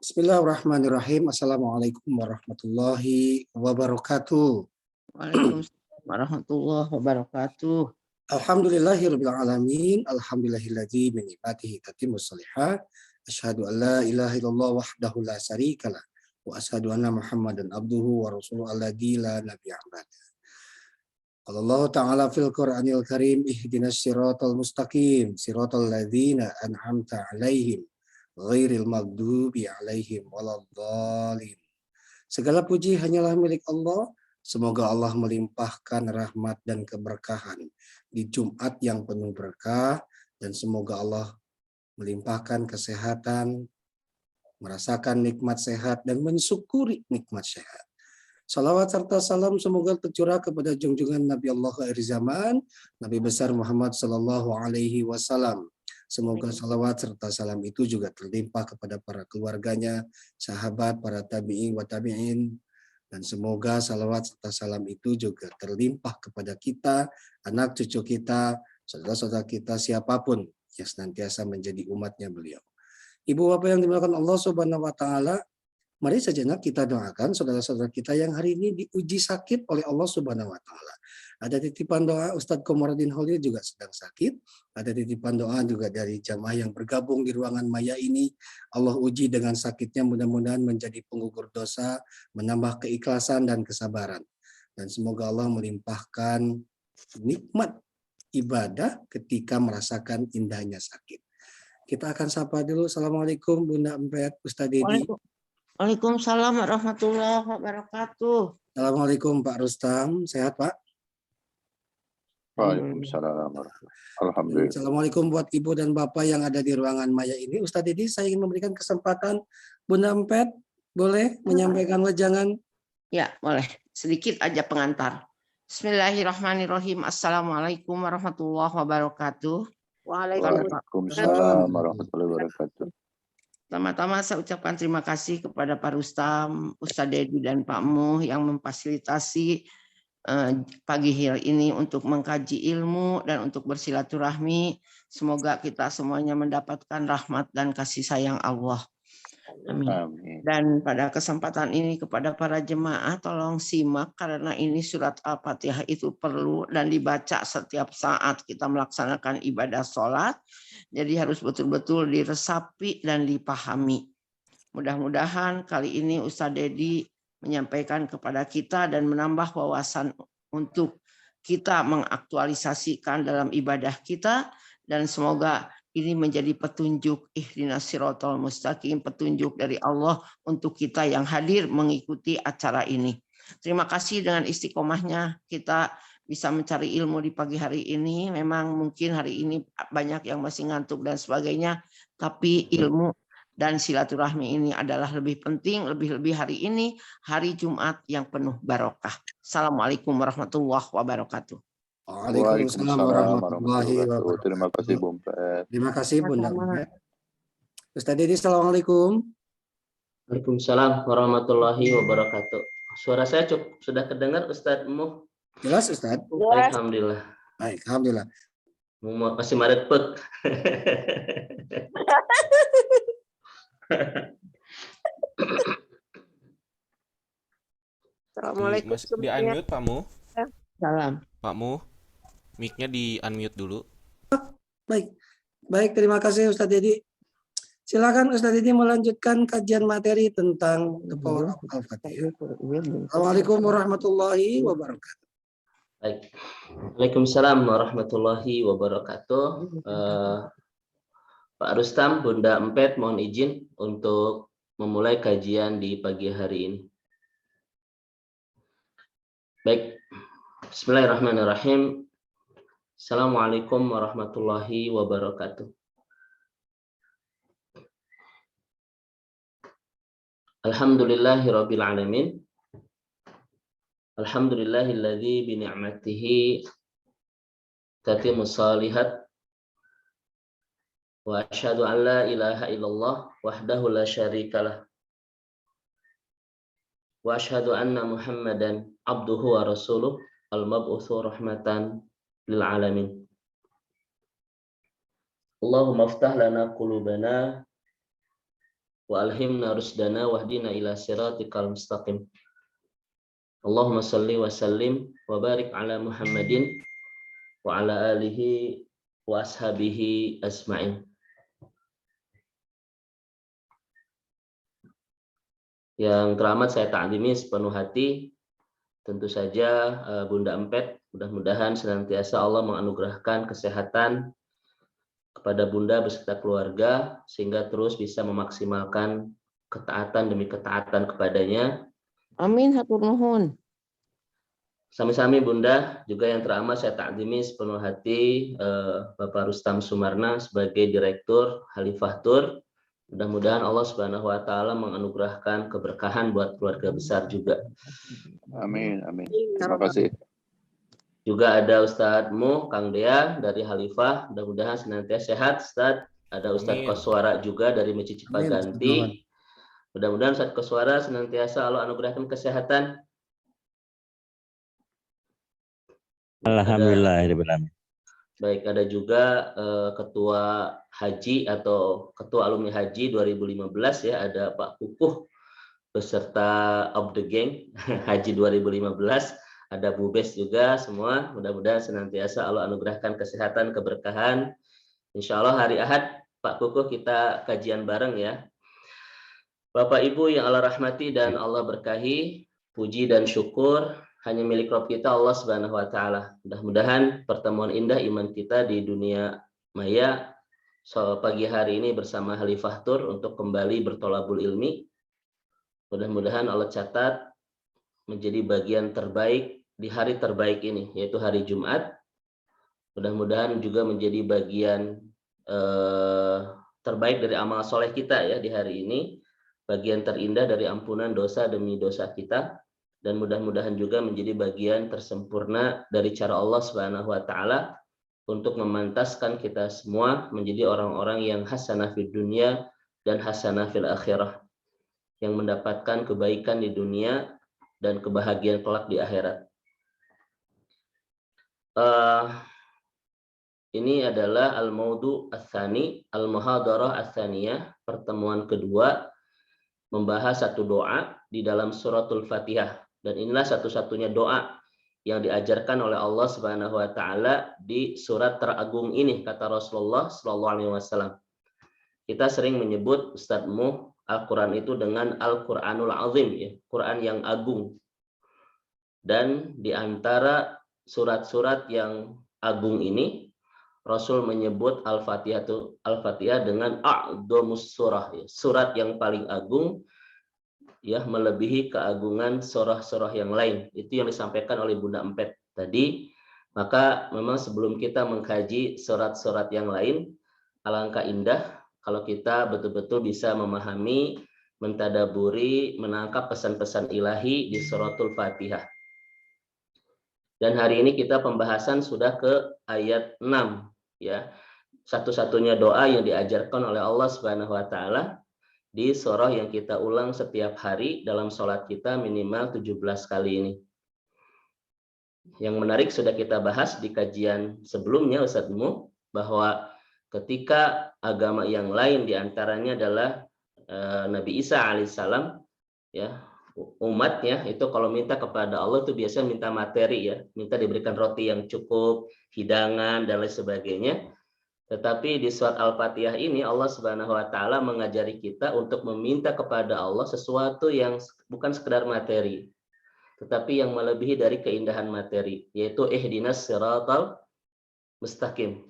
Bismillahirrahmanirrahim. Assalamualaikum warahmatullahi wabarakatuh. Waalaikumsalam warahmatullahi wabarakatuh. Alhamdulillahirabbil alamin. Alhamdulillahilladzi bi ni'matihi tatimmus shalihat. Asyhadu an la ilaha illallah wahdahu la syarikalah wa asyhadu anna Muhammadan abduhu wa rasuluhu alladzi la nabiyya ba'da. Qala Allah ta'ala fil Qur'anil Karim ihdinas siratal mustaqim siratal ladzina an'amta 'alaihim ghairil maghdubi 'alaihim waladdallin. Segala puji hanyalah milik Allah. Semoga Allah melimpahkan rahmat dan keberkahan di Jumat yang penuh berkah, dan semoga Allah melimpahkan kesehatan, merasakan nikmat sehat, dan mensyukuri nikmat sehat. Salawat serta salam semoga tercurah kepada junjungan Nabi Allah akhir zaman, Nabi besar Muhammad Sallallahu Alaihi Wasallam. Semoga salawat serta salam itu juga terlimpah kepada para keluarganya, sahabat, para tabi'in wa tabi'in, dan semoga salawat serta salam itu juga terlimpah kepada kita, anak cucu kita, saudara-saudara kita, siapapun yang senantiasa menjadi umatnya beliau. Ibu bapak yang dimuliakan Allah Subhanahu wa Ta'ala, mari sejenak kita doakan saudara-saudara kita yang hari ini diuji sakit oleh Allah Subhanahu wa Ta'ala. Ada titipan doa Ustadz Komarudin Holil juga sedang sakit. Ada titipan doa juga dari jamaah yang bergabung di ruangan maya ini. Allah uji dengan sakitnya, mudah-mudahan menjadi penggugur dosa, menambah keikhlasan dan kesabaran. Dan semoga Allah melimpahkan nikmat ibadah ketika merasakan indahnya sakit. Kita akan sapa dulu. Assalamualaikum Bunda Empet, Ustadz Dedi. Waalaikumsalam warahmatullahi wabarakatuh. Assalamualaikum Pak Rustam, sehat Pak? Waalaikumsalam. Alhamdulillah. Assalamualaikum buat Ibu dan Bapak yang ada di ruangan maya ini. Ustadz Dedi, saya ingin memberikan kesempatan Bunda Empet, boleh menyampaikan wejangan? Ya, boleh. Sedikit aja pengantar. Bismillahirrahmanirrahim. Assalamualaikum warahmatullahi wabarakatuh. Waalaikumsalam warahmatullahi wabarakatuh. Pertama-tama saya ucapkan terima kasih kepada Pak Rustam, Ustadz Dedi, dan Pak Muh yang memfasilitasi pagi hari ini untuk mengkaji ilmu dan untuk bersilaturahmi. Semoga kita semuanya mendapatkan rahmat dan kasih sayang Allah. Amin. Amin. Dan pada kesempatan ini kepada para jemaah tolong simak, karena ini surat Al-Fatihah itu perlu dan dibaca setiap saat kita melaksanakan ibadah sholat. Jadi harus betul-betul diresapi dan dipahami. Mudah-mudahan kali ini Ustadz Dedi menyampaikan kepada kita dan menambah wawasan untuk kita mengaktualisasikan dalam ibadah kita, dan semoga ini menjadi petunjuk ihdinas siratal mustaqim, petunjuk dari Allah untuk kita yang hadir mengikuti acara ini. Terima kasih, dengan istiqomahnya kita bisa mencari ilmu di pagi hari ini. Memang mungkin hari ini banyak yang masih ngantuk dan sebagainya, tapi ilmu dan silaturahmi ini adalah lebih penting, lebih-lebih hari ini, hari Jumat yang penuh barokah. Assalamualaikum warahmatullahi wabarakatuh. Waalaikumsalam warahmatullahi wabarakatuh. Terima kasih Bung Pet. Terima kasih Bunda Empet. Ustadz Dedi, assalamualaikum. Waalaikumsalam warahmatullahi wabarakatuh. Suara saya sudah terdengar Ustadz Muh? Jelas Ustadz? Alhamdulillah. Baik, alhamdulillah. Masih Maret pek. Assalamualaikum. Di unmute Pak Mu. Salam. Pak Mu, mic-nya di unmute dulu. Baik, terima kasih Ustadz Dedi. Silakan Ustadz Dedi melanjutkan kajian materi tentang the power of Al-Fatihah. Assalamualaikum warahmatullahi wabarakatuh. Baik. Waalaikumsalam warahmatullahi wabarakatuh. Pak Rustam, Bunda Empet, mohon izin untuk memulai kajian di pagi hari ini. Baik. Bismillahirrahmanirrahim. Assalamualaikum warahmatullahi wabarakatuh. Alhamdulillahirabbil alamin. Alhamdulillahilladzi bi ni'matihi tatimmus shalihat. Wa asyhadu an la ilaha illallah wahdahu la syarikalah. Wa asyhadu anna Muhammadan abduhu wa rasuluh al-mab'utsu rahmatan lil alamin. Allahumma iftah lana qulubana wa alhimna rusdana wahdina ila siratikal mustaqim. Allahumma salli wa sallim wa barik ala Muhammadin wa ala alihi wa ashabihi asma'in. Yang teramat saya ta'zimi sepenuh hati, tentu saja Bunda Empet, mudah-mudahan senantiasa Allah menganugerahkan kesehatan kepada Bunda beserta keluarga, sehingga terus bisa memaksimalkan ketaatan demi ketaatan kepadanya. Amin, hatur nuhun. Sami-sami Bunda, juga yang teramat saya ta'zimi sepenuh hati Bapak Rustam Sumarna sebagai Direktur Halifah Tour. Mudah-mudahan Allah Subhanahu wa taala menganugerahkan keberkahan buat keluarga besar juga. Amin, amin. Terima kasih. Juga ada Ustadz Mu, Kang Dea dari Halifah, mudah-mudahan senantiasa sehat Ustadz. Ada Ustadz Koswara juga dari Masjid Cipaganti. Mudah-mudahan Ustadz Koswara senantiasa Allah anugerahkan kesehatan. Alhamdulillah. Baik, ada juga Ketua Haji atau Ketua Alumni Haji 2015 ya, ada Pak Kukuh beserta of the gang Haji 2015, ada Bu Bes juga semua. Mudah-mudahan senantiasa Allah anugerahkan kesehatan, keberkahan. Insya Allah hari Ahad Pak Kukuh kita kajian bareng ya. Bapak Ibu yang Allah rahmati dan Allah berkahi, puji dan syukur hanya milik Rabb kita Allah Subhanahu wa taala. Mudah-mudahan pertemuan indah iman kita di dunia maya pagi hari ini bersama Halifah Tour untuk kembali bertolabul ilmi. Mudah-mudahan Allah catat menjadi bagian terbaik di hari terbaik ini, yaitu hari Jumat. Mudah-mudahan juga menjadi bagian terbaik dari amal soleh kita ya di hari ini, bagian terindah dari ampunan dosa demi dosa kita. Dan mudah-mudahan juga menjadi bagian tersempurna dari cara Allah Subhanahu wa taala untuk memantaskan kita semua menjadi orang-orang yang hasanah fid dunya dan hasanah fil akhirah, yang mendapatkan kebaikan di dunia dan kebahagiaan kelak di akhirat. Ini adalah al-maudu ats-tsani, al-muhadarah ats-tsaniyah, pertemuan kedua membahas satu doa di dalam suratul Fatihah. Dan inilah satu-satunya doa yang diajarkan oleh Allah Subhanahu wa taala di surat teragung ini, kata Rasulullah sallallahu alaihi wasallam. Kita sering menyebut Ustadz Mu Al-Qur'an itu dengan Al-Qur'anul Azim ya, Quran yang agung. Dan di antara surat-surat yang agung ini Rasul menyebut Al-Fatihah dengan a'dhamus surah ya, surat yang paling agung ya, melebihi keagungan surah-surah yang lain. Itu yang disampaikan oleh Bunda Empet tadi. Maka memang sebelum kita mengkaji surat-surat yang lain, alangkah indah kalau kita betul-betul bisa memahami, mentadaburi, menangkap pesan-pesan ilahi di suratul Fatihah. Dan hari ini kita pembahasan sudah ke ayat 6 ya. Satu-satunya doa yang diajarkan oleh Allah Subhanahu wa taala di surah yang kita ulang setiap hari dalam sholat kita minimal 17 kali ini. Yang menarik sudah kita bahas di kajian sebelumnya Ustadz Mu, bahwa ketika agama yang lain diantaranya adalah Nabi Isa alaihissalam ya, umatnya itu kalau minta kepada Allah itu biasanya minta materi ya, minta diberikan roti yang cukup, hidangan dan lain sebagainya. Tetapi di surat Al-Fatihah ini Allah Subhanahu wa taala mengajari kita untuk meminta kepada Allah sesuatu yang bukan sekedar materi, tetapi yang melebihi dari keindahan materi, yaitu ihdinas siratal mustaqim.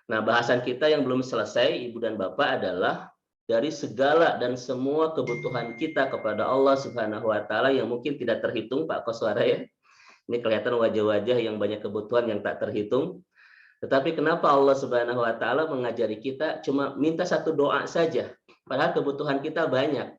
Nah, bahasan kita yang belum selesai Ibu dan Bapak adalah dari segala dan semua kebutuhan kita kepada Allah Subhanahu wa taala yang mungkin tidak terhitung, Pak Koswara ya. Ini kelihatan wajah-wajah yang banyak kebutuhan yang tak terhitung. Tetapi kenapa Allah Subhanahu wa taala mengajari kita cuma minta satu doa saja, padahal kebutuhan kita banyak.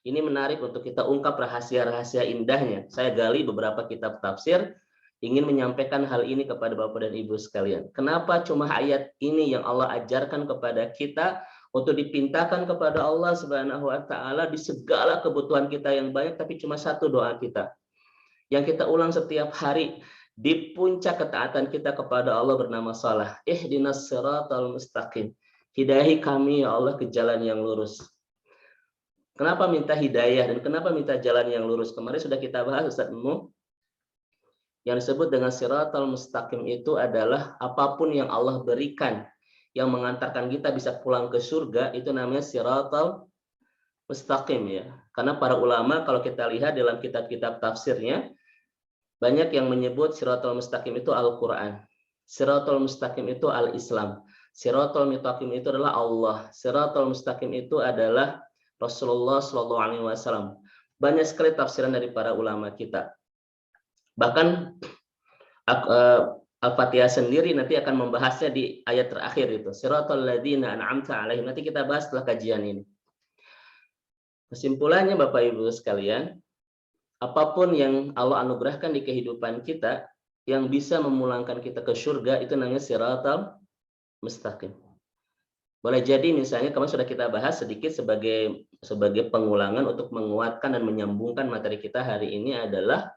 Ini menarik untuk kita ungkap rahasia-rahasia indahnya. Saya gali beberapa kitab tafsir, ingin menyampaikan hal ini kepada Bapak dan Ibu sekalian. Kenapa cuma ayat ini yang Allah ajarkan kepada kita untuk dipintakan kepada Allah Subhanahu wa taala di segala kebutuhan kita yang banyak, tapi cuma satu doa kita yang kita ulang setiap hari di puncak ketaatan kita kepada Allah bernama shalah. Ihdinas siratal mustaqim. Hidayahi kami ya Allah ke jalan yang lurus. Kenapa minta hidayah dan kenapa minta jalan yang lurus? Kemarin sudah kita bahas Ustaz Mu. Yang disebut dengan siratal mustaqim itu adalah apapun yang Allah berikan yang mengantarkan kita bisa pulang ke surga, itu namanya siratal mustaqim ya. Karena para ulama kalau kita lihat dalam kitab-kitab tafsirnya banyak yang menyebut siratal mustaqim itu Al-Qur'an. Siratal mustaqim itu Al-Islam. Siratal mustaqim itu adalah Allah. Siratal mustaqim itu adalah Rasulullah Shallallahu Alaihi Wasallam. Banyak sekali tafsiran dari para ulama kita. Bahkan Al-Fatihah sendiri nanti akan membahasnya di ayat terakhir itu. Siratal ladzina an'amta alaihim. Nanti kita bahas setelah kajian ini. Kesimpulannya Bapak Ibu sekalian, apapun yang Allah anugerahkan di kehidupan kita yang bisa memulangkan kita ke surga itu namanya siratal mustaqim. Boleh jadi misalnya kemarin sudah kita bahas sedikit sebagai pengulangan untuk menguatkan dan menyambungkan materi kita hari ini adalah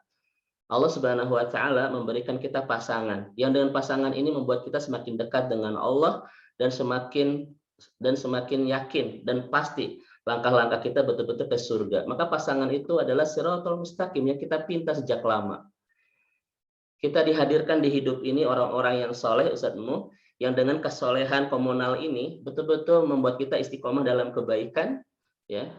Allah Subhanahu wa taala memberikan kita pasangan. Yang dengan pasangan ini membuat kita semakin dekat dengan Allah dan semakin yakin dan pasti langkah-langkah kita betul-betul ke surga. Maka pasangan itu adalah siratal mustaqim yang kita pinta sejak lama. Kita dihadirkan di hidup ini orang-orang yang soleh Ustaz Mu, yang dengan kesolehan komunal ini betul-betul membuat kita istiqomah dalam kebaikan ya.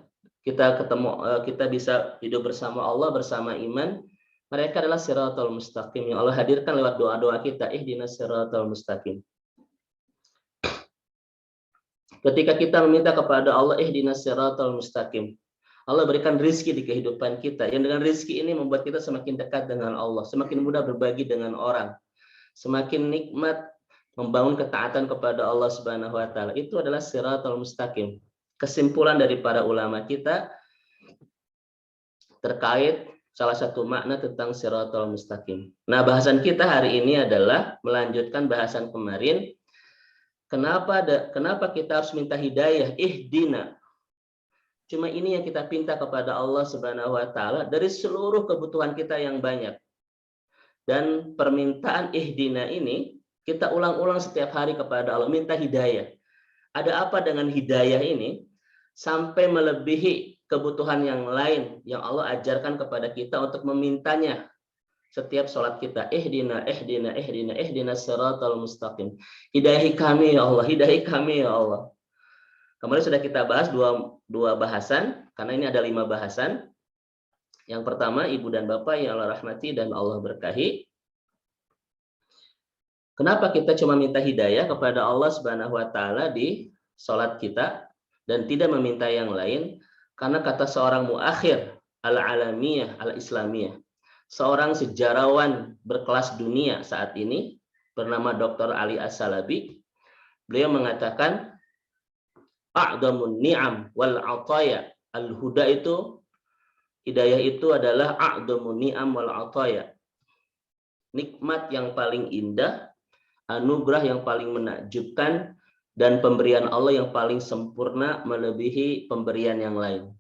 Kita bisa hidup bersama Allah, bersama iman. Mereka adalah siratal mustaqim yang Allah hadirkan lewat doa-doa kita, ihdinas siratal mustaqim. Ketika kita meminta kepada Allah ihdinas siratal mustaqim, Allah berikan rizki di kehidupan kita. Yang dengan rizki ini membuat kita semakin dekat dengan Allah, semakin mudah berbagi dengan orang, semakin nikmat membangun ketaatan kepada Allah Subhanahu wa taala. Itu adalah siratal mustaqim. Kesimpulan dari para ulama kita terkait salah satu makna tentang siratal mustaqim. Nah, bahasan kita hari ini adalah melanjutkan bahasan kemarin. Kenapa kita harus minta hidayah? Ihdina. Cuma ini yang kita pinta kepada Allah Subhanahu wa taala dari seluruh kebutuhan kita yang banyak. Dan permintaan ihdina ini kita ulang-ulang setiap hari kepada Allah, minta hidayah. Ada apa dengan hidayah ini? Sampai melebihi kebutuhan yang lain yang Allah ajarkan kepada kita untuk memintanya setiap sholat kita. Ihdina siratal mustaqim. Hidayahi kami ya Allah, hidayahi kami ya Allah. Kemarin sudah kita bahas dua bahasan, karena ini ada 5 bahasan. Yang pertama, Ibu dan Bapak yang Allah rahmati dan Allah berkahi. Kenapa kita cuma minta hidayah kepada Allah Subhanahu wa taala di sholat kita dan tidak meminta yang lain? Karena kata seorang muakhir al-alamiyah, al-islamiyah, seorang sejarawan berkelas dunia saat ini bernama Dr. Ali As-Salabi, beliau mengatakan a'damun ni'am wal 'ataya al-huda itu, hidayah itu adalah a'damun ni'am wal 'ataya, nikmat yang paling indah, anugerah yang paling menakjubkan, dan pemberian Allah yang paling sempurna melebihi pemberian yang lain.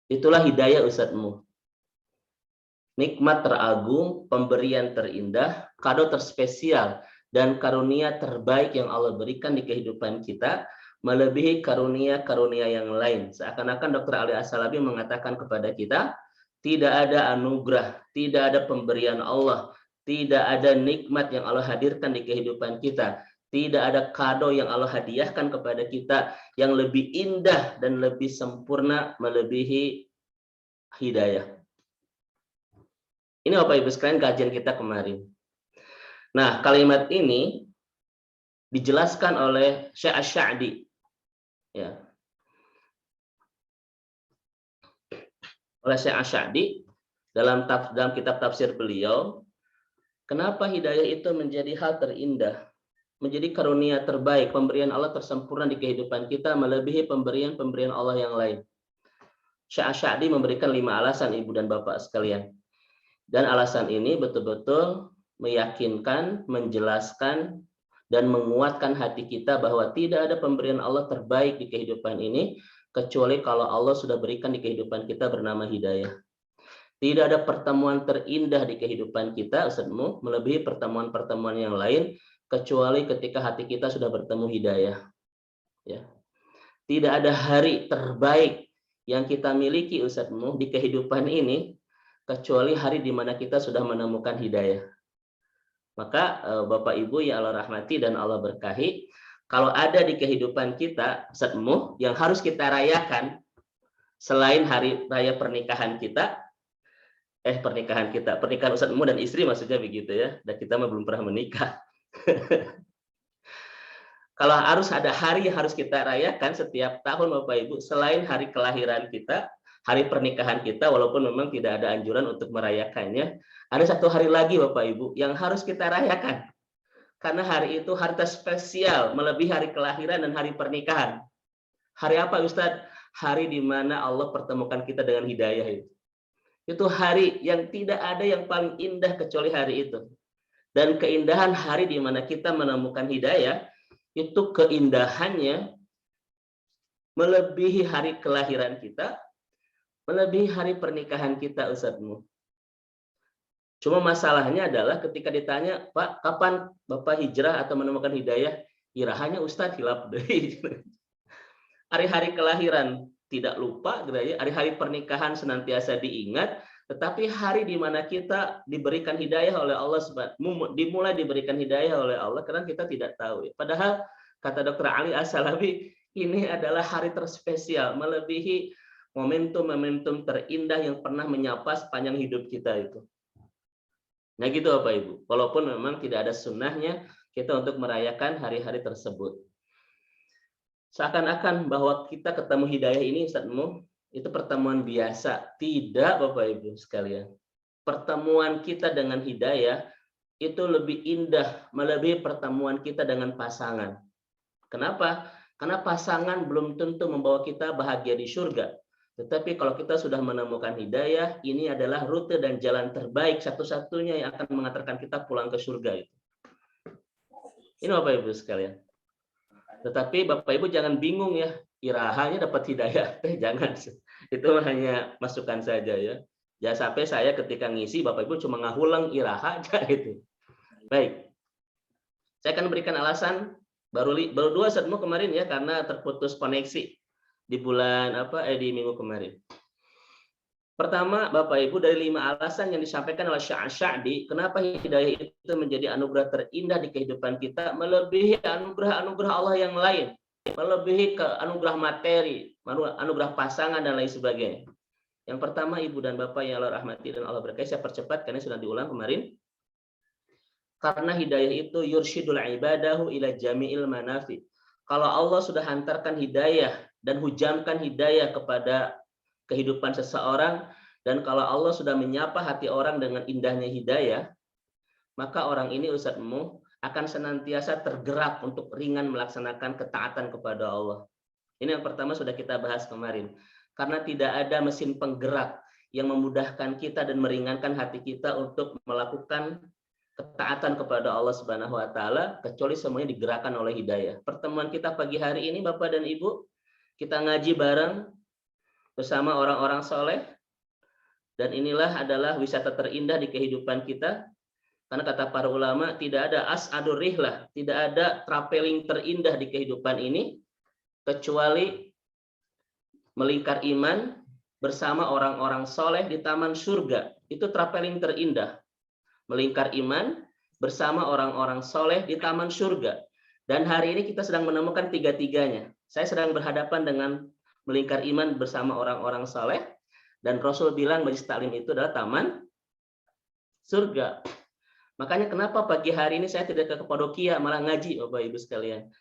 Itulah hidayah Ustaz Mu. Nikmat teragung, pemberian terindah, kado terspesial, dan karunia terbaik yang Allah berikan di kehidupan kita melebihi karunia-karunia yang lain. Seakan-akan Dr. Ali As-Salabi mengatakan kepada kita, tidak ada anugerah, tidak ada pemberian Allah, tidak ada nikmat yang Allah hadirkan di kehidupan kita, tidak ada kado yang Allah hadiahkan kepada kita yang lebih indah dan lebih sempurna melebihi hidayah. Ini Bapak Ibu sekalian kajian kita kemarin. Nah, kalimat ini dijelaskan oleh Syekh Asy-Sya'di. Ya. Oleh Syekh Asy-Sya'di dalam kitab tafsir beliau, kenapa hidayah itu menjadi hal terindah, menjadi karunia terbaik, pemberian Allah tersempurna di kehidupan kita melebihi pemberian-pemberian Allah yang lain. Syekh Asy-Sya'di memberikan 5 alasan Ibu dan Bapak sekalian. Dan alasan ini betul-betul meyakinkan, menjelaskan, dan menguatkan hati kita bahwa tidak ada pemberian Allah terbaik di kehidupan ini kecuali kalau Allah sudah berikan di kehidupan kita bernama hidayah. Tidak ada pertemuan terindah di kehidupan kita, Ustazmu, melebihi pertemuan-pertemuan yang lain kecuali ketika hati kita sudah bertemu hidayah. Ya. Tidak ada hari terbaik yang kita miliki Ustadzmu di kehidupan ini kecuali hari di mana kita sudah menemukan hidayah. Maka Bapak Ibu yang Allah rahmati dan Allah berkahi, kalau ada di kehidupan kita Ustadzmu yang harus kita rayakan selain hari raya pernikahan kita, pernikahan Ustadzmu dan istri maksudnya begitu ya, dan kita mah belum pernah menikah. Kalau harus ada hari yang harus kita rayakan setiap tahun Bapak Ibu, selain hari kelahiran kita, hari pernikahan kita, walaupun memang tidak ada anjuran untuk merayakannya, ada satu hari lagi Bapak Ibu yang harus kita rayakan. Karena hari itu hari spesial, melebihi hari kelahiran dan hari pernikahan. Hari apa Ustadz? Hari di mana Allah pertemukan kita dengan hidayah itu. Itu hari yang tidak ada yang paling indah kecuali hari itu. Dan keindahan hari di mana kita menemukan hidayah, itu keindahannya melebihi hari kelahiran kita, melebihi hari pernikahan kita Ustadzmu. Cuma masalahnya adalah ketika ditanya, Pak, kapan Bapak hijrah atau menemukan hidayah? Irahanya Ustadz hilap deh. Hari-hari kelahiran tidak lupa, hari-hari pernikahan senantiasa diingat, tetapi hari di mana kita diberikan hidayah oleh Allah, dimulai diberikan hidayah oleh Allah, karena kita tidak tahu. Padahal kata Dr. Ali As-Salafi, ini adalah hari terspesial, melebihi momentum-momentum terindah yang pernah menyapa sepanjang hidup kita itu. Nah gitu Bapak Ibu, walaupun memang tidak ada sunnahnya kita untuk merayakan hari-hari tersebut. Seakan-akan bahwa kita ketemu hidayah ini Ustadzmu, itu pertemuan biasa. Tidak Bapak Ibu sekalian. Pertemuan kita dengan hidayah itu lebih indah, melebihi pertemuan kita dengan pasangan. Kenapa? Karena pasangan belum tentu membawa kita bahagia di surga. Tetapi kalau kita sudah menemukan hidayah, ini adalah rute dan jalan terbaik satu-satunya yang akan mengantarkan kita pulang ke surga itu. Ini Bapak Ibu sekalian. Tetapi Bapak Ibu jangan bingung ya, irahanya dapat hidayah. Jangan. Itu hanya masukan saja ya. Jangan sampai saya ketika ngisi Bapak Ibu cuma ngahulang iraha aja gitu. Baik. Saya akan berikan alasan baru dua Ustadzmu kemarin ya, karena terputus koneksi di bulan di minggu kemarin. Pertama, Bapak Ibu, dari 5 alasan yang disampaikan oleh Sya'di, kenapa hidayah itu menjadi anugerah terindah di kehidupan kita, melebihi anugerah-anugerah Allah yang lain, melebihi ke anugerah materi, anugerah pasangan dan lain sebagainya. Yang pertama, Ibu dan Bapak yang Allah rahmati dan Allah berkahi, saya percepat karena sudah diulang kemarin. Karena hidayah itu yursyidul ibadahu ila jami'il manafi. Kalau Allah sudah hantarkan hidayah dan hujamkan hidayah kepada kehidupan seseorang, dan kalau Allah sudah menyapa hati orang dengan indahnya hidayah, maka orang ini Ustadzmu akan senantiasa tergerak untuk ringan melaksanakan ketaatan kepada Allah. Ini yang pertama sudah kita bahas kemarin. Karena tidak ada mesin penggerak yang memudahkan kita dan meringankan hati kita untuk melakukan ketaatan kepada Allah Subhanahu wa taala kecuali semuanya digerakkan oleh hidayah. Pertemuan kita pagi hari ini Bapak dan Ibu, kita ngaji bareng bersama orang-orang soleh, dan inilah adalah wisata terindah di kehidupan kita, karena kata para ulama tidak ada as'adur rihlah, tidak ada traveling terindah di kehidupan ini kecuali melingkar iman bersama orang-orang soleh di taman surga. Itu traveling terindah, melingkar iman bersama orang-orang soleh di taman surga. Dan hari ini kita sedang menemukan tiga-tiganya. Saya sedang berhadapan dengan melingkar iman bersama orang-orang saleh, dan Rasul bilang Majlis Taklim itu adalah taman surga. Makanya kenapa pagi hari ini saya tidak ke Kapadokia malah ngaji Bapak Ibu sekalian?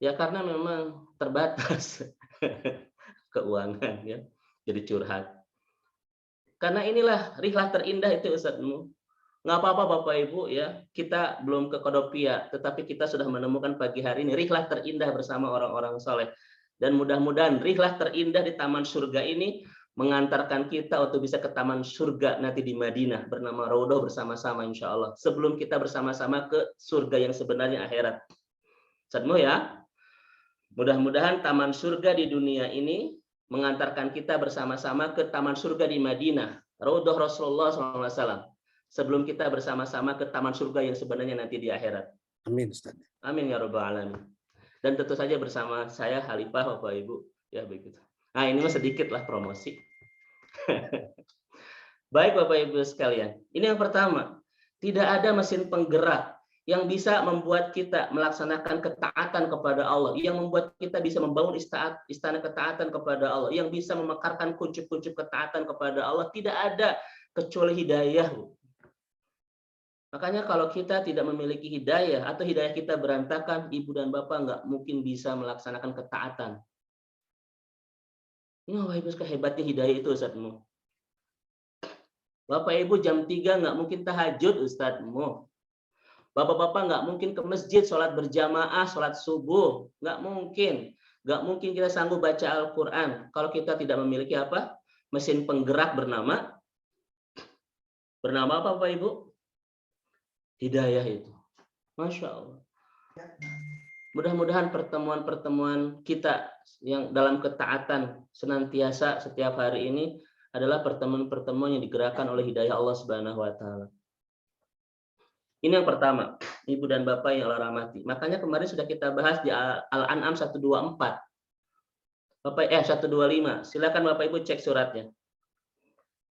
Ya karena memang terbatas keuangan ya. Jadi curhat. Karena inilah rihlah terindah itu Ustadzmu. Nggak apa-apa Bapak Ibu ya, kita belum ke Kapadokia, tetapi kita sudah menemukan pagi hari ini rihlah terindah bersama orang-orang saleh. Dan mudah-mudahan rihlah terindah di taman surga ini mengantarkan kita untuk bisa ke taman surga nanti di Madinah bernama Raudhah bersama-sama insya Allah. Sebelum kita bersama-sama ke surga yang sebenarnya akhirat. Ustadzmu ya, mudah-mudahan taman surga di dunia ini mengantarkan kita bersama-sama ke taman surga di Madinah, Raudhah Rasulullah SAW. Sebelum kita bersama-sama ke taman surga yang sebenarnya nanti di akhirat. Amin Ustaz. Amin ya Rabbal Alamin. Dan tentu saja bersama saya Khalifah Bapak Ibu ya begitu. Nah, ini mah sedikit lah promosi. Baik Bapak Ibu sekalian, ini yang pertama. Tidak ada mesin penggerak yang bisa membuat kita melaksanakan ketaatan kepada Allah, yang membuat kita bisa membangun istana ketaatan kepada Allah, yang bisa memekarkan kuncup-kuncup ketaatan kepada Allah, tidak ada kecuali hidayah. Makanya kalau kita tidak memiliki hidayah atau hidayah kita berantakan, ibu dan bapak nggak mungkin bisa melaksanakan ketaatan. Ini Bapak Ibu hebatnya hidayah itu Ustadzmu. Bapak Ibu jam 3 nggak mungkin tahajud Ustadzmu. Bapak-bapak nggak mungkin ke masjid sholat berjamaah, sholat subuh. Nggak mungkin. Nggak mungkin kita sanggup baca Al-Quran kalau kita tidak memiliki apa? Mesin penggerak bernama apa Bapak Ibu? Hidayah itu. Masya Allah. Mudah-mudahan pertemuan-pertemuan kita yang dalam ketaatan senantiasa setiap hari ini adalah pertemuan-pertemuan yang digerakkan oleh hidayah Allah Subhanahu wa taala. Ini yang pertama, Ibu dan Bapak yang Allah rahmati. Makanya kemarin sudah kita bahas di Al-An'am 124. Bapak 125. Silakan Bapak Ibu cek suratnya.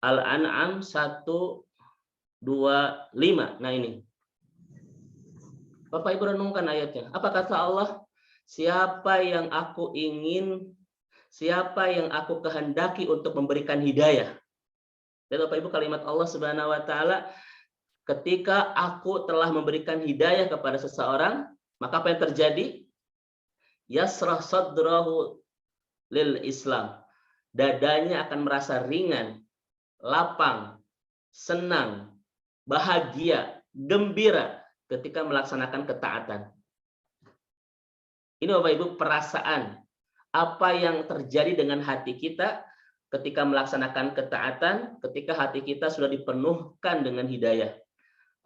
Al-An'am 125. Nah ini. Bapak Ibu renungkan ayatnya. Apa kata Allah? Siapa yang aku kehendaki untuk memberikan hidayah. Dan Bapak Ibu kalimat Allah Subhanahu wa taala, ketika aku telah memberikan hidayah kepada seseorang, maka apa yang terjadi? Yasrah sadrahu lil Islam. Dadanya akan merasa ringan, lapang, senang, bahagia, gembira ketika melaksanakan ketaatan. Ini Bapak Ibu perasaan apa yang terjadi dengan hati kita ketika melaksanakan ketaatan, ketika hati kita sudah dipenuhkan dengan hidayah.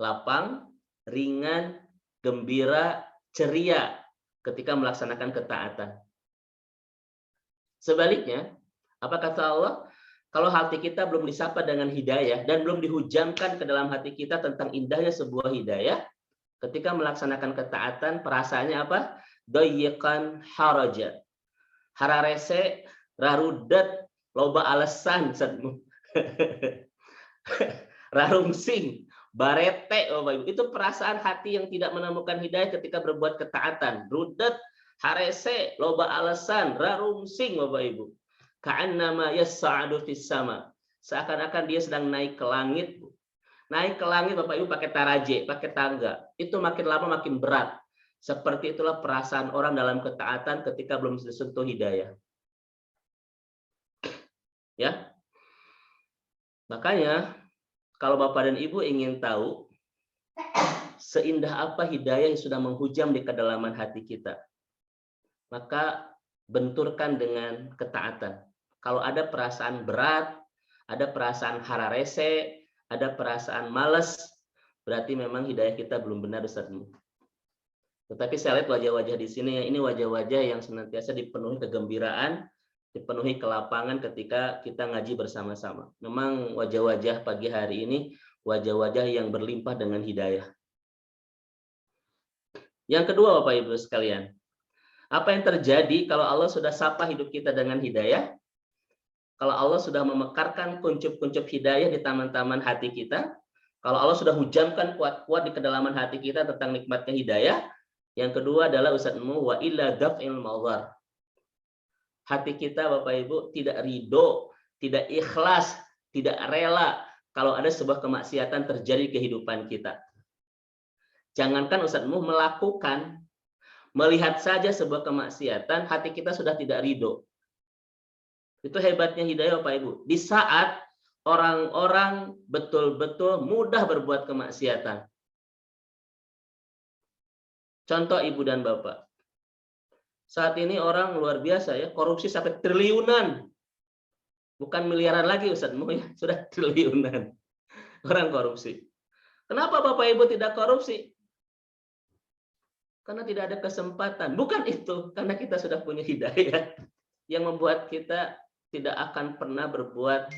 Lapang, ringan, gembira, ceria ketika melaksanakan ketaatan. Sebaliknya, apa kata Allah? Kalau hati kita belum disapa dengan hidayah dan belum dihujamkan ke dalam hati kita tentang indahnya sebuah hidayah, ketika melaksanakan ketaatan, perasaannya apa? Doyekan haraja. Hararese, rarudet, loba alasan. Rarungsing, barete, itu perasaan hati yang tidak menemukan hidayah ketika berbuat ketaatan. Rudet, harese, loba alasan, rarungsing, Bapak Ibu. Ka'annama yas'adu fis sama. Seakan-akan dia sedang naik ke langit. Naik ke langit Bapak Ibu pakai taraje, pakai tangga. Itu makin lama makin berat. Seperti itulah perasaan orang dalam ketaatan ketika belum disentuh hidayah. Ya. Makanya kalau Bapak dan Ibu ingin tahu seindah apa hidayah yang sudah menghujam di kedalaman hati kita, maka benturkan dengan ketaatan. Kalau ada perasaan berat, ada perasaan hararese, ada perasaan malas, berarti memang hidayah kita belum benar Ustazmu. Tetapi saya lihat wajah-wajah di sini, ini wajah-wajah yang senantiasa dipenuhi kegembiraan, dipenuhi kelapangan ketika kita ngaji bersama-sama. Memang wajah-wajah pagi hari ini, wajah-wajah yang berlimpah dengan hidayah. Yang kedua Bapak Ibu sekalian, apa yang terjadi kalau Allah sudah sapa hidup kita dengan hidayah? Kalau Allah sudah memekarkan kuncup-kuncup hidayah di taman-taman hati kita, kalau Allah sudah hujamkan kuat-kuat di kedalaman hati kita tentang nikmatnya hidayah, yang kedua adalah Ustazmu wa illa daf'il mawar. Hati kita Bapak Ibu tidak ridho, tidak ikhlas, tidak rela kalau ada sebuah kemaksiatan terjadi di kehidupan kita. Jangankan Ustazmu melakukan, melihat saja sebuah kemaksiatan, hati kita sudah tidak ridho. Itu hebatnya hidayah Bapak Ibu. Di saat orang-orang betul-betul mudah berbuat kemaksiatan. Contoh Ibu dan Bapak. Saat ini orang luar biasa ya, korupsi sampai triliunan. Bukan miliaran lagi Ustazmu ya, sudah triliunan. Orang korupsi. Kenapa Bapak Ibu tidak korupsi? Karena tidak ada kesempatan. Bukan itu, karena kita sudah punya hidayah yang membuat kita tidak akan pernah berbuat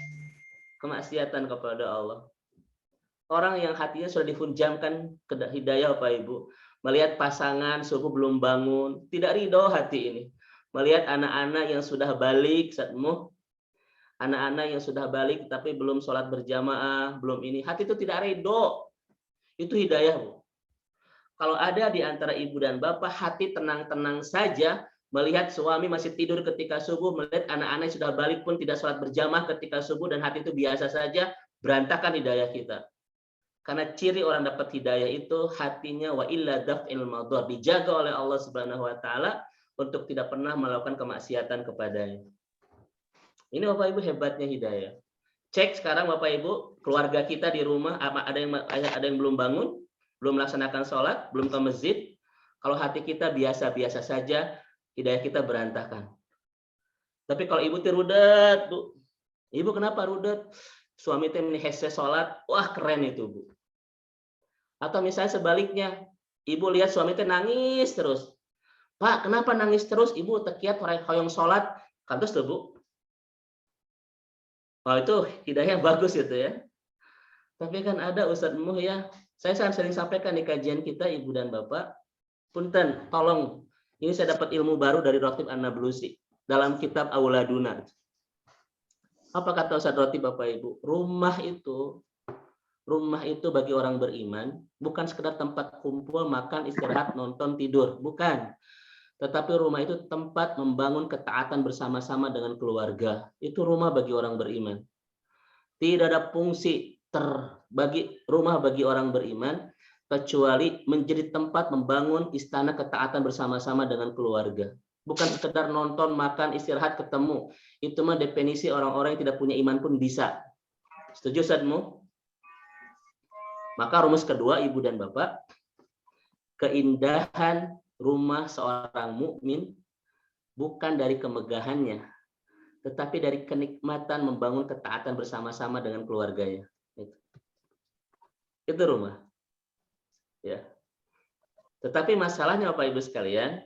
kemaksiatan kepada Allah. Orang yang hatinya sudah dihujamkan ke hidayah Bapak Ibu, melihat pasangan subuh belum bangun, tidak ridho hati ini. melihat anak-anak yang sudah balik, Ustazmu, anak-anak yang sudah balik tapi belum sholat berjamaah, belum ini, hati itu tidak ridho. Itu hidayah, Bu. Kalau ada di antara ibu dan bapak, hati tenang-tenang saja, melihat suami masih tidur ketika subuh, melihat anak-anak sudah balik pun tidak sholat berjamaah ketika subuh, dan hati itu biasa saja, berantakan hidayah kita. Karena ciri orang dapat hidayah itu hatinya wa illa daf'il madhar, dijaga oleh Allah Subhanahu wa taala untuk tidak pernah melakukan kemaksiatan kepadanya. Ini Bapak Ibu hebatnya hidayah. Cek sekarang Bapak Ibu, keluarga kita di rumah ada yang belum bangun, belum melaksanakan sholat, belum ke masjid. Kalau hati kita biasa-biasa saja, hidayah kita berantakan. Tapi kalau ibu rudet, Bu. Ibu kenapa rudet? Suami teh ini hese sholat, wah keren itu, Bu. Atau misalnya sebaliknya, ibu lihat suami teh nangis terus. Pak, kenapa nangis terus? Ibu tekiat hoyong sholat, kantos tuh, Bu. Oh, itu hidayah bagus itu ya. Tapi kan ada Ustadz Muh ya, saya sering sampaikan di kajian kita Ibu dan Bapak, punten, tolong, ini saya dapat ilmu baru dari Rotib An-Nablusi dalam kitab Auladuna. Apa kata Ustadz Rotib Bapak Ibu? Rumah itu bagi orang beriman bukan sekedar tempat kumpul, makan, istirahat, nonton, tidur, bukan. Tetapi rumah itu tempat membangun ketaatan bersama-sama dengan keluarga. Itu rumah bagi orang beriman. Tidak ada fungsi rumah bagi orang beriman kecuali menjadi tempat membangun istana ketaatan bersama-sama dengan keluarga. Bukan sekedar nonton, makan, istirahat, ketemu. Itu mah definisi orang-orang yang tidak punya iman pun bisa. Setuju Ustadzmu? Maka rumus kedua Ibu dan Bapak, keindahan rumah seorang mukmin bukan dari kemegahannya, tetapi dari kenikmatan membangun ketaatan bersama-sama dengan keluarganya. Itu rumah. Ya. Tetapi masalahnya Bapak Ibu sekalian,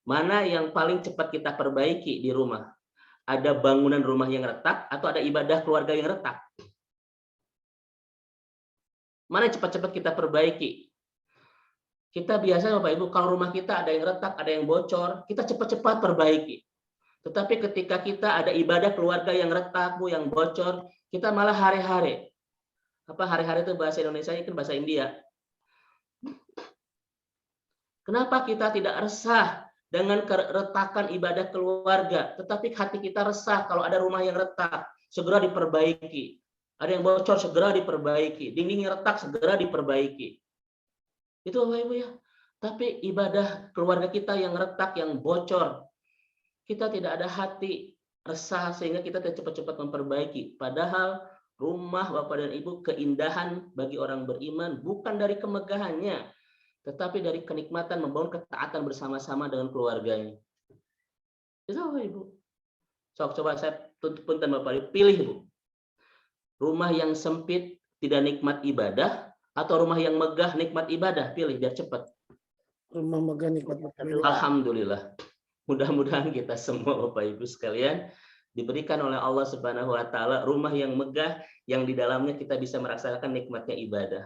mana yang paling cepat kita perbaiki di rumah? Ada bangunan rumah yang retak atau ada ibadah keluarga yang retak? Mana yang cepat-cepat kita perbaiki? Kita biasanya Bapak Ibu, kalau rumah kita ada yang retak, ada yang bocor, kita cepat-cepat perbaiki. Tetapi ketika kita ada ibadah keluarga yang retak, Bu, yang bocor, kita malah hari-hari. Apa hari-hari itu bahasa Indonesia, itu bahasa India. Kenapa kita tidak resah dengan keretakan ibadah keluarga, tetapi hati kita resah kalau ada rumah yang retak, segera diperbaiki. Ada yang bocor, segera diperbaiki. Dinding yang retak, segera diperbaiki. Itu Bapak Ibu ya. Tapi ibadah keluarga kita yang retak, yang bocor, kita tidak ada hati resah sehingga kita cepat-cepat memperbaiki. Padahal rumah Bapak dan Ibu keindahan bagi orang beriman bukan dari kemegahannya, tetapi dari kenikmatan membangun ketaatan bersama-sama dengan keluarganya. Itu Bapak Ibu. Coba saya punten Bapak Ibu, pilih Bu. Rumah yang sempit tidak nikmat ibadah, atau rumah yang megah nikmat ibadah, pilih biar cepat. Rumah megah nikmat ibadah. Alhamdulillah. Mudah-mudahan kita semua Bapak Ibu sekalian diberikan oleh Allah Subhanahu wa taala rumah yang megah yang di dalamnya kita bisa merasakan nikmatnya ibadah.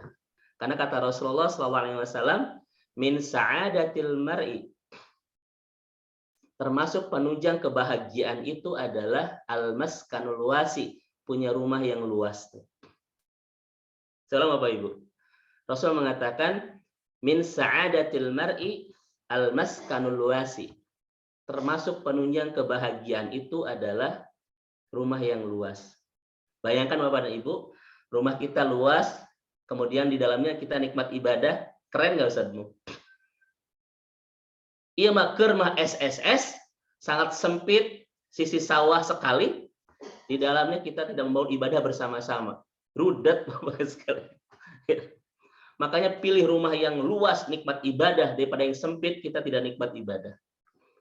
Karena kata Rasulullah SAW, min sa'adatil mar'i, termasuk penunjang kebahagiaan itu adalah al-maskanul wasi, punya rumah yang luas. Salam Bapak Ibu. Rasul mengatakan min sa'adatil mar'i al-maskanul wasi. Termasuk penunjang kebahagiaan itu adalah rumah yang luas. Bayangkan Bapak dan Ibu, rumah kita luas, kemudian di dalamnya kita nikmat ibadah, keren nggak Ustadzmu? Iya maker mah SSS, sangat sempit, sisi sawah sekali. Di dalamnya kita tidak membangun ibadah bersama-sama. Rudet Bapak sekali. Makanya pilih rumah yang luas, nikmat ibadah, daripada yang sempit, kita tidak nikmat ibadah.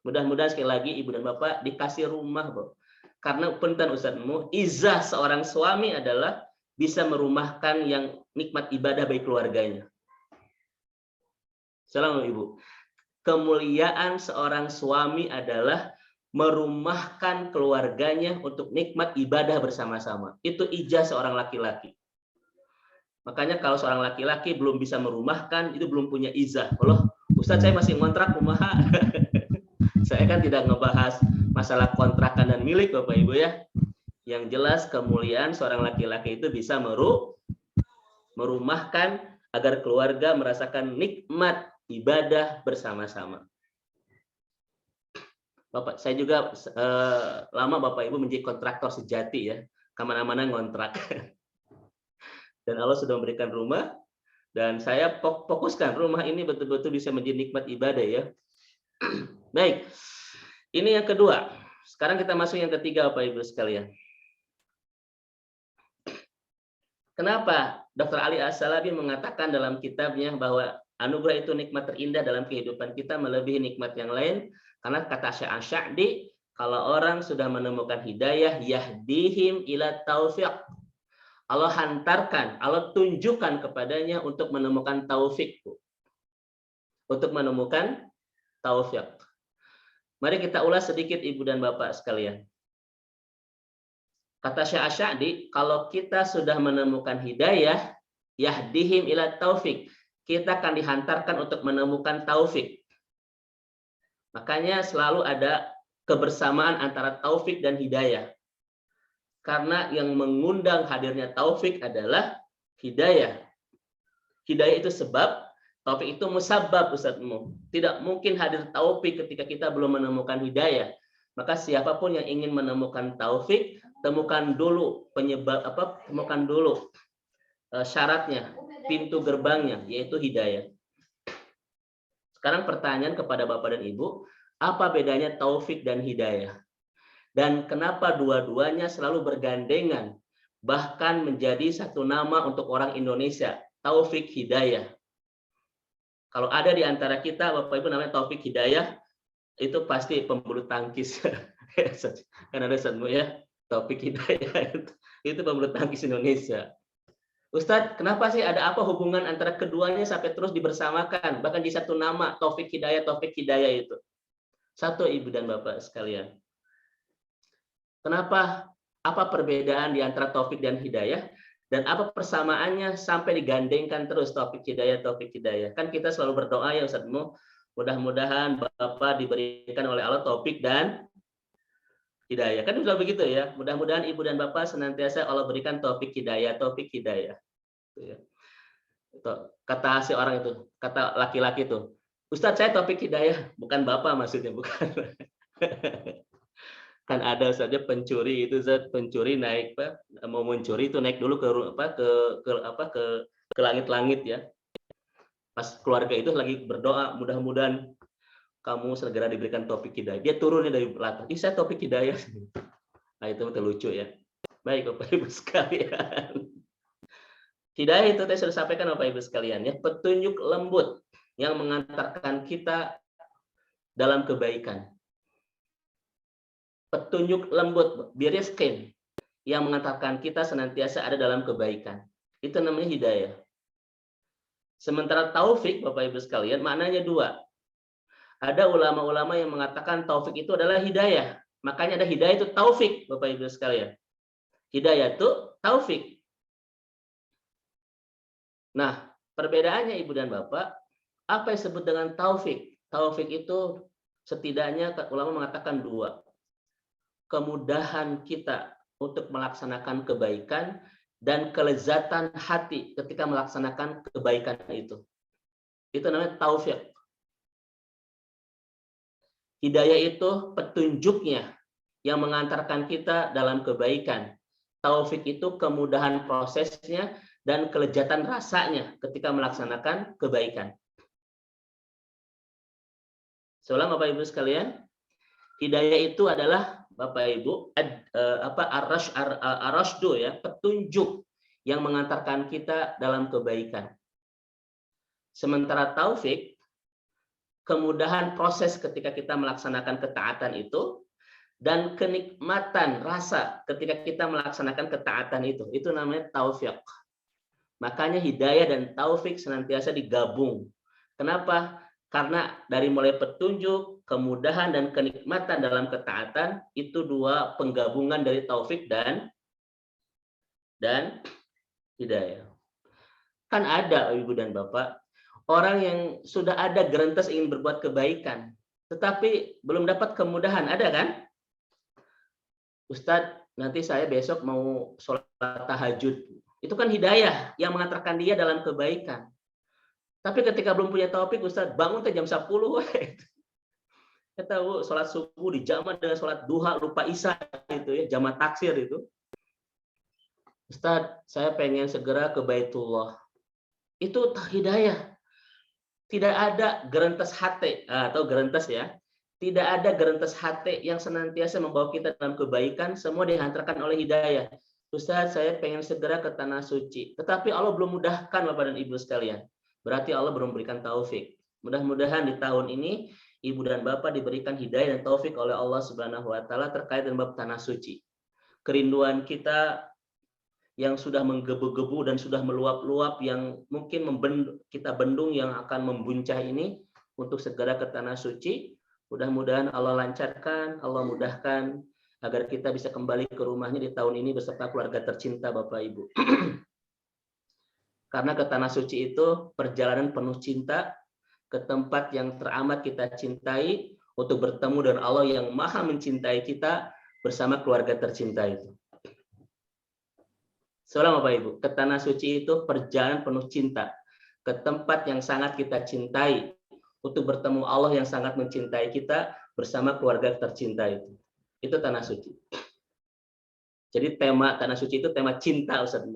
Mudah-mudahan sekali lagi Ibu dan Bapak dikasih rumah, Bu. Karena punten Ustadzmu, izah seorang suami adalah bisa merumahkan yang nikmat ibadah bagi keluarganya. Salam Ibu. Kemuliaan seorang suami adalah merumahkan keluarganya untuk nikmat ibadah bersama-sama. Itu ijazah seorang laki-laki. Makanya kalau seorang laki-laki belum bisa merumahkan, itu belum punya ijazah. Allah, Ustaz saya masih ngontrak rumah. Saya kan tidak ngebahas masalah kontrakan dan milik Bapak Ibu ya. Yang jelas kemuliaan seorang laki-laki itu bisa merumahkan agar keluarga merasakan nikmat ibadah bersama-sama. Bapak, saya juga lama Bapak Ibu menjadi kontraktor sejati ya, kemana-mana ngontrak. Dan Allah sudah memberikan rumah, dan saya fokuskan rumah ini betul-betul bisa menjadi nikmat ibadah ya. Baik, ini yang kedua. Sekarang kita masuk yang ketiga Bapak Ibu sekalian. Kenapa Dr. Ali As-Salabi mengatakan dalam kitabnya bahwa anugerah itu nikmat terindah dalam kehidupan kita melebihi nikmat yang lain? Karena kata Sya'di, kalau orang sudah menemukan hidayah, yahdihim ila taufiq. Allah hantarkan, Allah tunjukkan kepadanya untuk menemukan taufik. Untuk menemukan taufik. Mari kita ulas sedikit Ibu dan Bapak sekalian. Kata Sya'di, kalau kita sudah menemukan hidayah, yahdihim ila taufik, kita akan dihantarkan untuk menemukan taufik. Makanya selalu ada kebersamaan antara taufik dan hidayah. Karena yang mengundang hadirnya taufik adalah hidayah. Hidayah itu sebab, taufik itu musabab Ustazmu. Tidak mungkin hadir taufik ketika kita belum menemukan hidayah. Maka siapapun yang ingin menemukan taufik, temukan dulu temukan dulu syaratnya, pintu gerbangnya, yaitu hidayah. Sekarang pertanyaan kepada Bapak dan Ibu, apa bedanya taufik dan hidayah? Dan kenapa dua-duanya selalu bergandengan, bahkan menjadi satu nama untuk orang Indonesia, taufik hidayah. Kalau ada di antara kita, Bapak Ibu namanya taufik hidayah, itu pasti pembulu tangkis. Kan ada semua ya, taufik hidayah itu pembulu tangkis Indonesia. Ustadz, kenapa sih ada apa hubungan antara keduanya sampai terus dibersamakan, bahkan di satu nama, taufik hidayah itu? Satu Ibu dan Bapak sekalian. Kenapa? Apa perbedaan di antara taufik dan hidayah? Dan apa persamaannya sampai digandengkan terus taufik hidayah? Kan kita selalu berdoa ya Ustadzmu, mudah-mudahan Bapak diberikan oleh Allah taufik dan hidayah. Kan sudah begitu ya. Mudah-mudahan Ibu dan Bapak senantiasa Allah berikan taufik hidayah. Kata si orang itu, kata laki-laki itu, Ustadz saya taufik hidayah, bukan Bapak maksudnya, bukan. Kan ada saja pencuri itu, pencuri naik mau mencuri itu naik dulu ke langit-langit ya. Pas keluarga itu lagi berdoa, mudah-mudahan kamu segera diberikan taufik hidayah. Dia turun dari belakang, saya taufik hidayah. Nah itu betul lucu ya. Baik Bapak Ibu sekalian. Hidayah itu saya sudah sampaikan Bapak Ibu sekalian ya, petunjuk lembut yang mengantarkan kita dalam kebaikan. Petunjuk lembut, biriskin, yang mengantarkan kita senantiasa ada dalam kebaikan. Itu namanya hidayah. Sementara taufik, Bapak Ibu sekalian, maknanya dua. Ada ulama-ulama yang mengatakan taufik itu adalah hidayah. Makanya ada hidayah itu taufik, Bapak Ibu sekalian. Hidayah itu taufik. Nah, perbedaannya Ibu dan Bapak, apa yang disebut dengan taufik? Taufik itu setidaknya ulama mengatakan dua. Kemudahan kita untuk melaksanakan kebaikan dan kelezatan hati ketika melaksanakan kebaikan itu. Itu namanya taufik. Hidayah itu petunjuknya yang mengantarkan kita dalam kebaikan. Taufik itu kemudahan prosesnya dan kelezatan rasanya ketika melaksanakan kebaikan. Seulang Bapak Ibu sekalian, hidayah itu adalah Bapak Ibu ar-rasydu ya, petunjuk yang mengantarkan kita dalam kebaikan. Sementara taufik, kemudahan proses ketika kita melaksanakan ketaatan itu, dan kenikmatan rasa ketika kita melaksanakan ketaatan itu namanya taufik. Makanya hidayah dan taufik senantiasa digabung. Kenapa? Karena dari mulai petunjuk, kemudahan, dan kenikmatan dalam ketaatan, itu dua penggabungan dari taufik dan hidayah. Kan ada Ibu dan Bapak, orang yang sudah ada gerintas ingin berbuat kebaikan, tetapi belum dapat kemudahan, ada kan? Ustadz, nanti saya besok mau sholat tahajud. Itu kan hidayah yang mengantarkan dia dalam kebaikan. Tapi ketika belum punya taufik, Ustadz, bangun jam 10. Kita tahu sholat subuh dijamah dengan sholat duha, lupa isya itu ya, jamaah taksir itu. Ustadz, saya pengen segera ke Baitullah. Itu hidayah. Tidak ada gerentes hati atau gerentes ya. Tidak ada gerentes hati yang senantiasa membawa kita dalam kebaikan, semua dihantarkan oleh hidayah. Ustadz, saya pengen segera ke tanah suci. Tetapi Allah belum mudahkan Bapak dan Ibu sekalian. Berarti Allah belum memberikan taufik. Mudah-mudahan di tahun ini Ibu dan Bapak diberikan hidayah dan taufik oleh Allah Subhanahu wa taala terkait dengan bab tanah suci. Kerinduan kita yang sudah menggebu-gebu dan sudah meluap-luap yang mungkin kita bendung yang akan membuncah ini untuk segera ke tanah suci. Mudah-mudahan Allah lancarkan, Allah mudahkan agar kita bisa kembali ke rumahnya di tahun ini beserta keluarga tercinta Bapak Ibu. Karena ke tanah suci itu perjalanan penuh cinta, ke tempat yang teramat kita cintai untuk bertemu dengan Allah yang maha mencintai kita bersama keluarga tercinta itu. Salam Bapak Ibu, ke tanah suci itu perjalanan penuh cinta, ke tempat yang sangat kita cintai untuk bertemu Allah yang sangat mencintai kita bersama keluarga tercinta itu. Itu tanah suci. Jadi tema tanah suci itu tema cinta Ustaz.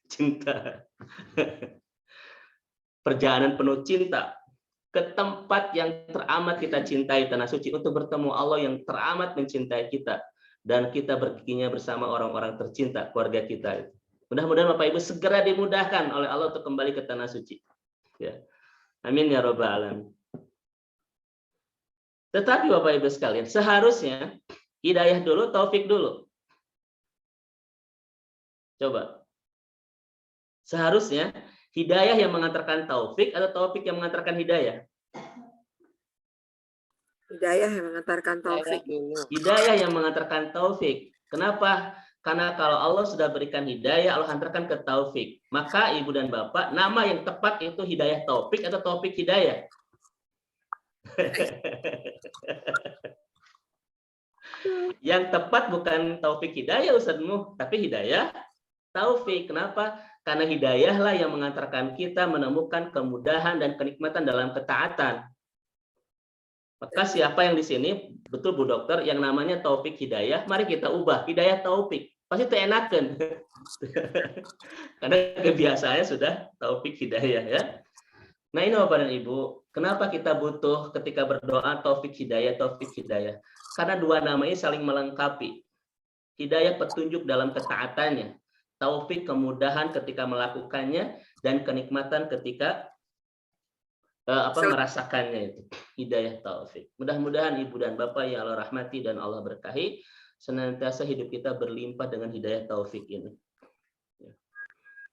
Cinta. Perjalanan penuh cinta ke tempat yang teramat kita cintai, tanah suci, untuk bertemu Allah yang teramat mencintai kita dan kita perginya bersama orang-orang tercinta keluarga kita. Mudah-mudahan Bapak Ibu segera dimudahkan oleh Allah untuk kembali ke tanah suci. Ya. Amin ya rabbal alamin. Tetapi Bapak Ibu sekalian, seharusnya hidayah dulu, taufik dulu. Coba. Seharusnya hidayah yang mengantarkan taufik atau taufik yang mengantarkan hidayah? Hidayah yang mengantarkan taufik. Hidayah yang mengantarkan taufik. Kenapa? Karena kalau Allah sudah berikan hidayah, Allah hantarkan ke taufik. Maka Ibu dan Bapak, nama yang tepat itu hidayah taufik atau taufik hidayah? Yang tepat bukan taufik hidayah Ustazmu, tapi hidayah taufik. Kenapa? Karena hidayahlah yang mengantarkan kita menemukan kemudahan dan kenikmatan dalam ketaatan. Maka siapa yang di sini, betul Bu Dokter, yang namanya taufik hidayah, mari kita ubah hidayah taufik. Pasti tenakan. Karena kebiasaannya sudah taufik hidayah ya. Nah ini Bapak dan Ibu, kenapa kita butuh ketika berdoa taufik hidayah, taufik hidayah? Karena dua nama ini saling melengkapi. Hidayah petunjuk dalam ketaatannya, taufik kemudahan ketika melakukannya, dan kenikmatan ketika merasakannya itu. Hidayah taufik. Mudah-mudahan Ibu dan Bapak yang Allah rahmati dan Allah berkahi, senantiasa hidup kita berlimpah dengan hidayah taufik ini.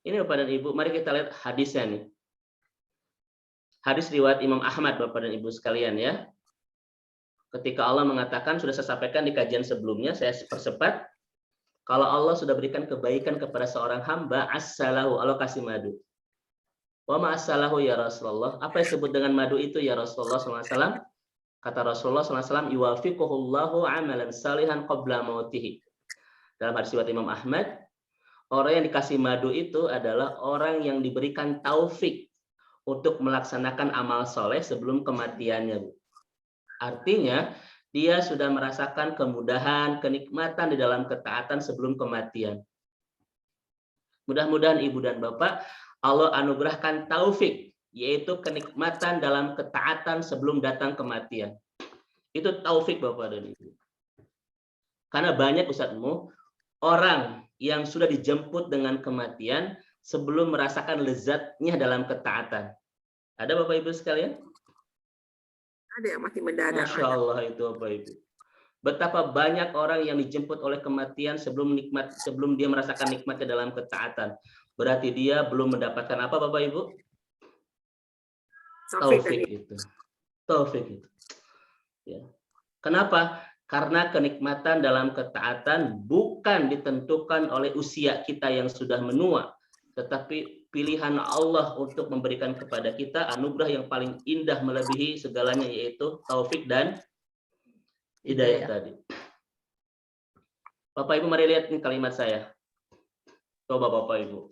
Ini Bapak dan Ibu, mari kita lihat hadisnya nih. Hadis riwayat Imam Ahmad Bapak dan Ibu sekalian ya. Ketika Allah mengatakan, sudah saya sampaikan di kajian sebelumnya, saya percepat. Kalau Allah sudah berikan kebaikan kepada seorang hamba, as-salahu, Allah kasih madu. Wa ma'as-salahu ya Rasulullah. Apa yang disebut dengan madu itu ya Rasulullah SAW? Kata Rasulullah SAW, yuwafiquhullahu amalan salihan qabla mautihi. Dalam hadis riwayat Imam Ahmad, orang yang dikasih madu itu adalah orang yang diberikan taufik untuk melaksanakan amal soleh sebelum kematiannya. Artinya, dia sudah merasakan kemudahan, kenikmatan di dalam ketaatan sebelum kematian. Mudah-mudahan Ibu dan Bapak, Allah anugerahkan taufik, yaitu kenikmatan dalam ketaatan sebelum datang kematian. Itu taufik Bapak dan Ibu. Karena banyak Ustazmu, orang yang sudah dijemput dengan kematian sebelum merasakan lezatnya dalam ketaatan. Ada Bapak Ibu sekalian? Ada yang masih mendadak. Masya Allah itu Bapak Ibu. Betapa banyak orang yang dijemput oleh kematian sebelum dia merasakan nikmatnya dalam ketaatan. Berarti dia belum mendapatkan apa Bapak Ibu? Taufik itu. Taufik itu. Ya. Kenapa? Karena kenikmatan dalam ketaatan bukan ditentukan oleh usia kita yang sudah menua, tetapi pilihan Allah untuk memberikan kepada kita anugerah yang paling indah melebihi segalanya, yaitu taufik dan hidayah tadi. Bapak Ibu, mari lihat kalimat saya. Coba Bapak Ibu.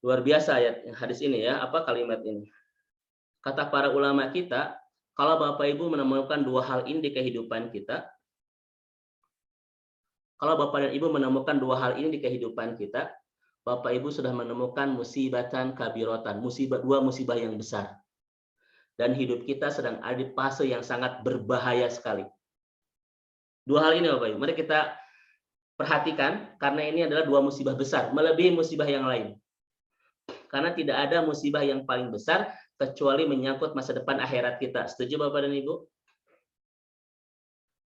Luar biasa ayat hadis ini ya, apa kalimat ini? Kata para ulama kita, kalau Bapak Ibu menemukan dua hal ini di kehidupan kita, kalau Bapak dan Ibu menemukan dua hal ini di kehidupan kita, Bapak Ibu sudah menemukan musibatan kabirotan, dua musibah yang besar. Dan hidup kita sedang ada di fase yang sangat berbahaya sekali. Dua hal ini Bapak Ibu, mari kita perhatikan, karena ini adalah dua musibah besar, melebihi musibah yang lain. Karena tidak ada musibah yang paling besar kecuali menyangkut masa depan akhirat kita. Setuju Bapak dan Ibu?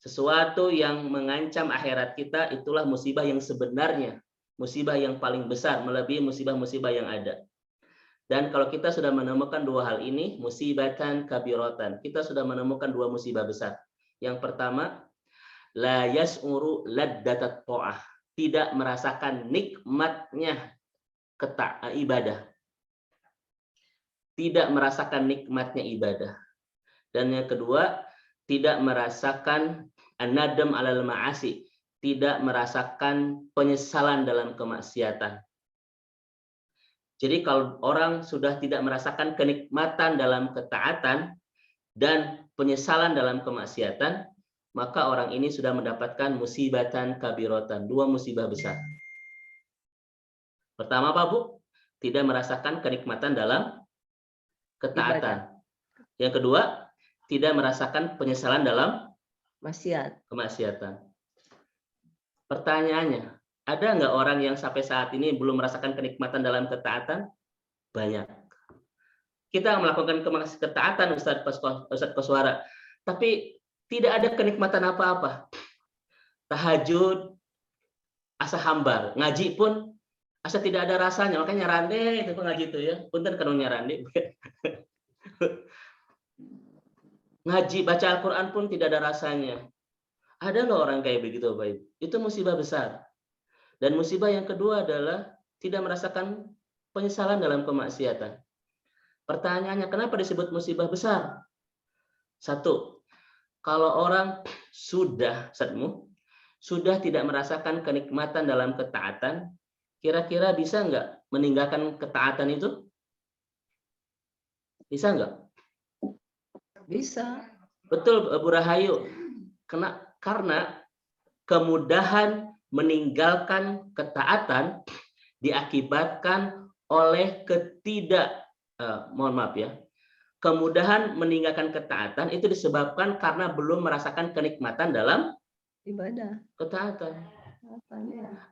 Sesuatu yang mengancam akhirat kita itulah musibah yang sebenarnya, musibah yang paling besar, melebihi musibah-musibah yang ada. Dan kalau kita sudah menemukan dua hal ini, musibatan kabirotan, kita sudah menemukan dua musibah besar. Yang pertama, la yas'uru laddatat ta'ah, tidak merasakan nikmatnya ibadah. Tidak merasakan nikmatnya ibadah. Dan yang kedua, tidak merasakan an-nadam 'alal ma'asi, tidak merasakan penyesalan dalam kemaksiatan. Jadi kalau orang sudah tidak merasakan kenikmatan dalam ketaatan dan penyesalan dalam kemaksiatan, maka orang ini sudah mendapatkan musibatan kabirotan, dua musibah besar. Pertama apa Bu? Tidak merasakan kenikmatan dalam ketaatan. Yang kedua, tidak merasakan penyesalan dalam kemaksiatan. Pertanyaannya, ada nggak orang yang sampai saat ini belum merasakan kenikmatan dalam ketaatan? Banyak. Kita melakukan ketaatan Ustadz Koswara, tapi tidak ada kenikmatan apa-apa. Tahajud, asa hambar, ngaji pun asa tidak ada rasanya, makanya nyarande itu ngaji itu ya. Punten kana nyarande. Ngaji, baca Al-Qur'an pun tidak ada rasanya. Ada loh orang kayak begitu, Bapak Ibu. Itu musibah besar. Dan musibah yang kedua adalah tidak merasakan penyesalan dalam kemaksiatan. Pertanyaannya, kenapa disebut musibah besar? Satu, kalau orang sudah tidak merasakan kenikmatan dalam ketaatan, kira-kira bisa nggak meninggalkan ketaatan itu? Bisa nggak? Bisa. Betul, Bu Rahayu. Karena kemudahan meninggalkan ketaatan diakibatkan oleh kemudahan meninggalkan ketaatan itu disebabkan karena belum merasakan kenikmatan dalam Ibadah. ketaatan.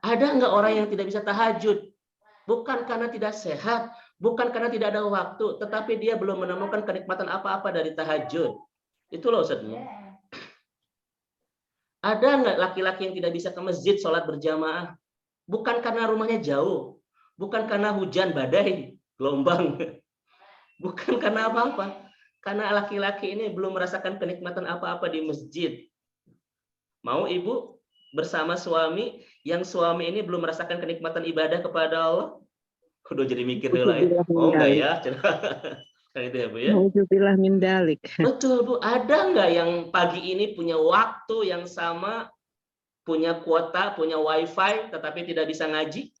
Ada nggak orang yang tidak bisa tahajud? Bukan karena tidak sehat, bukan karena tidak ada waktu, tetapi dia belum menemukan kenikmatan apa-apa dari tahajud. Itu loh Ustaz. Ada nggak laki-laki yang tidak bisa ke masjid sholat berjamaah? Bukan karena rumahnya jauh, bukan karena hujan badai, gelombang, bukan karena apa-apa. Karena laki-laki ini belum merasakan kenikmatan apa-apa di masjid. Mau ibu bersama suami, yang suami ini belum merasakan kenikmatan ibadah kepada Allah? Udah jadi mikir dulu ya. Mau nggak ya? Kan itu ya Bu ya. Nauzubillah min dalik. Betul Bu. Ada nggak yang pagi ini punya waktu yang sama, punya kuota, punya wifi, tetapi tidak bisa ngaji?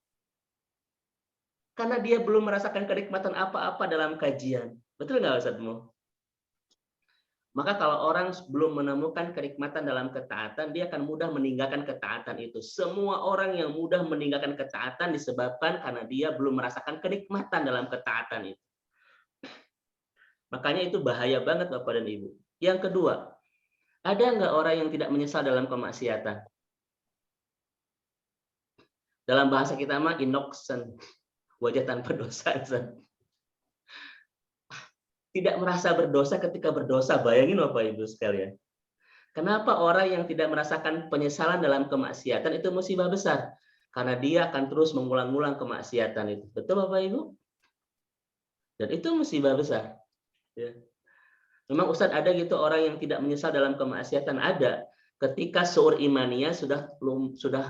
Karena dia belum merasakan kenikmatan apa-apa dalam kajian. Betul nggak Ustadzmu? Maka kalau orang belum menemukan kenikmatan dalam ketaatan, dia akan mudah meninggalkan ketaatan itu. Semua orang yang mudah meninggalkan ketaatan disebabkan karena dia belum merasakan kenikmatan dalam ketaatan itu. Makanya itu bahaya banget Bapak dan Ibu. Yang kedua, ada nggak orang yang tidak menyesal dalam kemaksiatan? Dalam bahasa kita mah innocent, wajah tanpa dosa. Tidak merasa berdosa ketika berdosa. Bayangin Bapak Ibu sekalian. Kenapa orang yang tidak merasakan penyesalan dalam kemaksiatan itu musibah besar? Karena dia akan terus mengulang-ulang kemaksiatan itu. Betul Bapak Ibu? Dan itu musibah besar. Ya. Memang Ustadz ada gitu orang yang tidak menyesal dalam kemaksiatan? Ada. Ketika syuur imannya sudah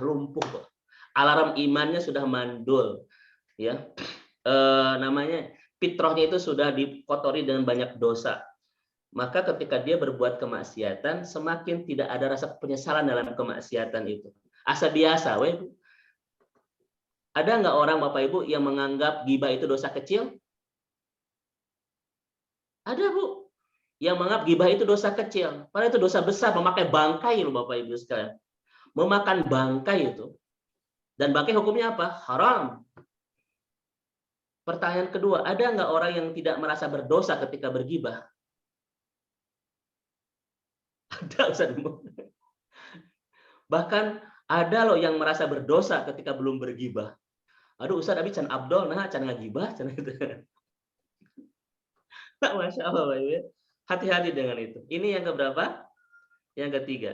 lumpuh. Alarm imannya sudah mandul. Ya. namanya fitrahnya itu sudah dikotori dengan banyak dosa. Maka ketika dia berbuat kemaksiatan, semakin tidak ada rasa penyesalan dalam kemaksiatan itu. Asa biasa, weh. Ada nggak orang Bapak Ibu yang menganggap ghibah itu dosa kecil? Ada, Bu. Yang menganggap ghibah itu dosa kecil. Padahal itu dosa besar, memakai bangkai loh Bapak Ibu sekalian. Memakan bangkai itu. Dan bangkai hukumnya apa? Haram. Pertanyaan kedua, ada nggak orang yang tidak merasa berdosa ketika berghibah? Ada, Ustaz. Bahkan ada loh yang merasa berdosa ketika belum berghibah. Aduh, Ustaz, abi can abdol, nah can ngagibah, can gitu. Masya Allah, hati-hati dengan itu. Ini yang keberapa? Yang ketiga.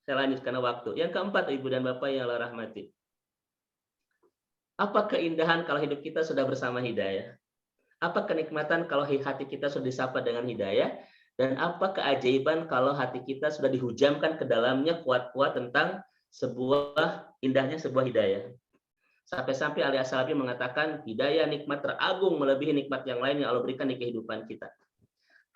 Saya lanjut karena waktu. Yang keempat, Ibu dan Bapak yang Allah rahmati. Apa keindahan kalau hidup kita sudah bersama hidayah? Apa kenikmatan kalau hati kita sudah disapa dengan hidayah? Dan apa keajaiban kalau hati kita sudah dihujamkan ke dalamnya kuat-kuat tentang indahnya sebuah hidayah. Sampai-sampai Ali As-Salafi mengatakan hidayah nikmat teragung melebihi nikmat yang lain yang Allah berikan di kehidupan kita.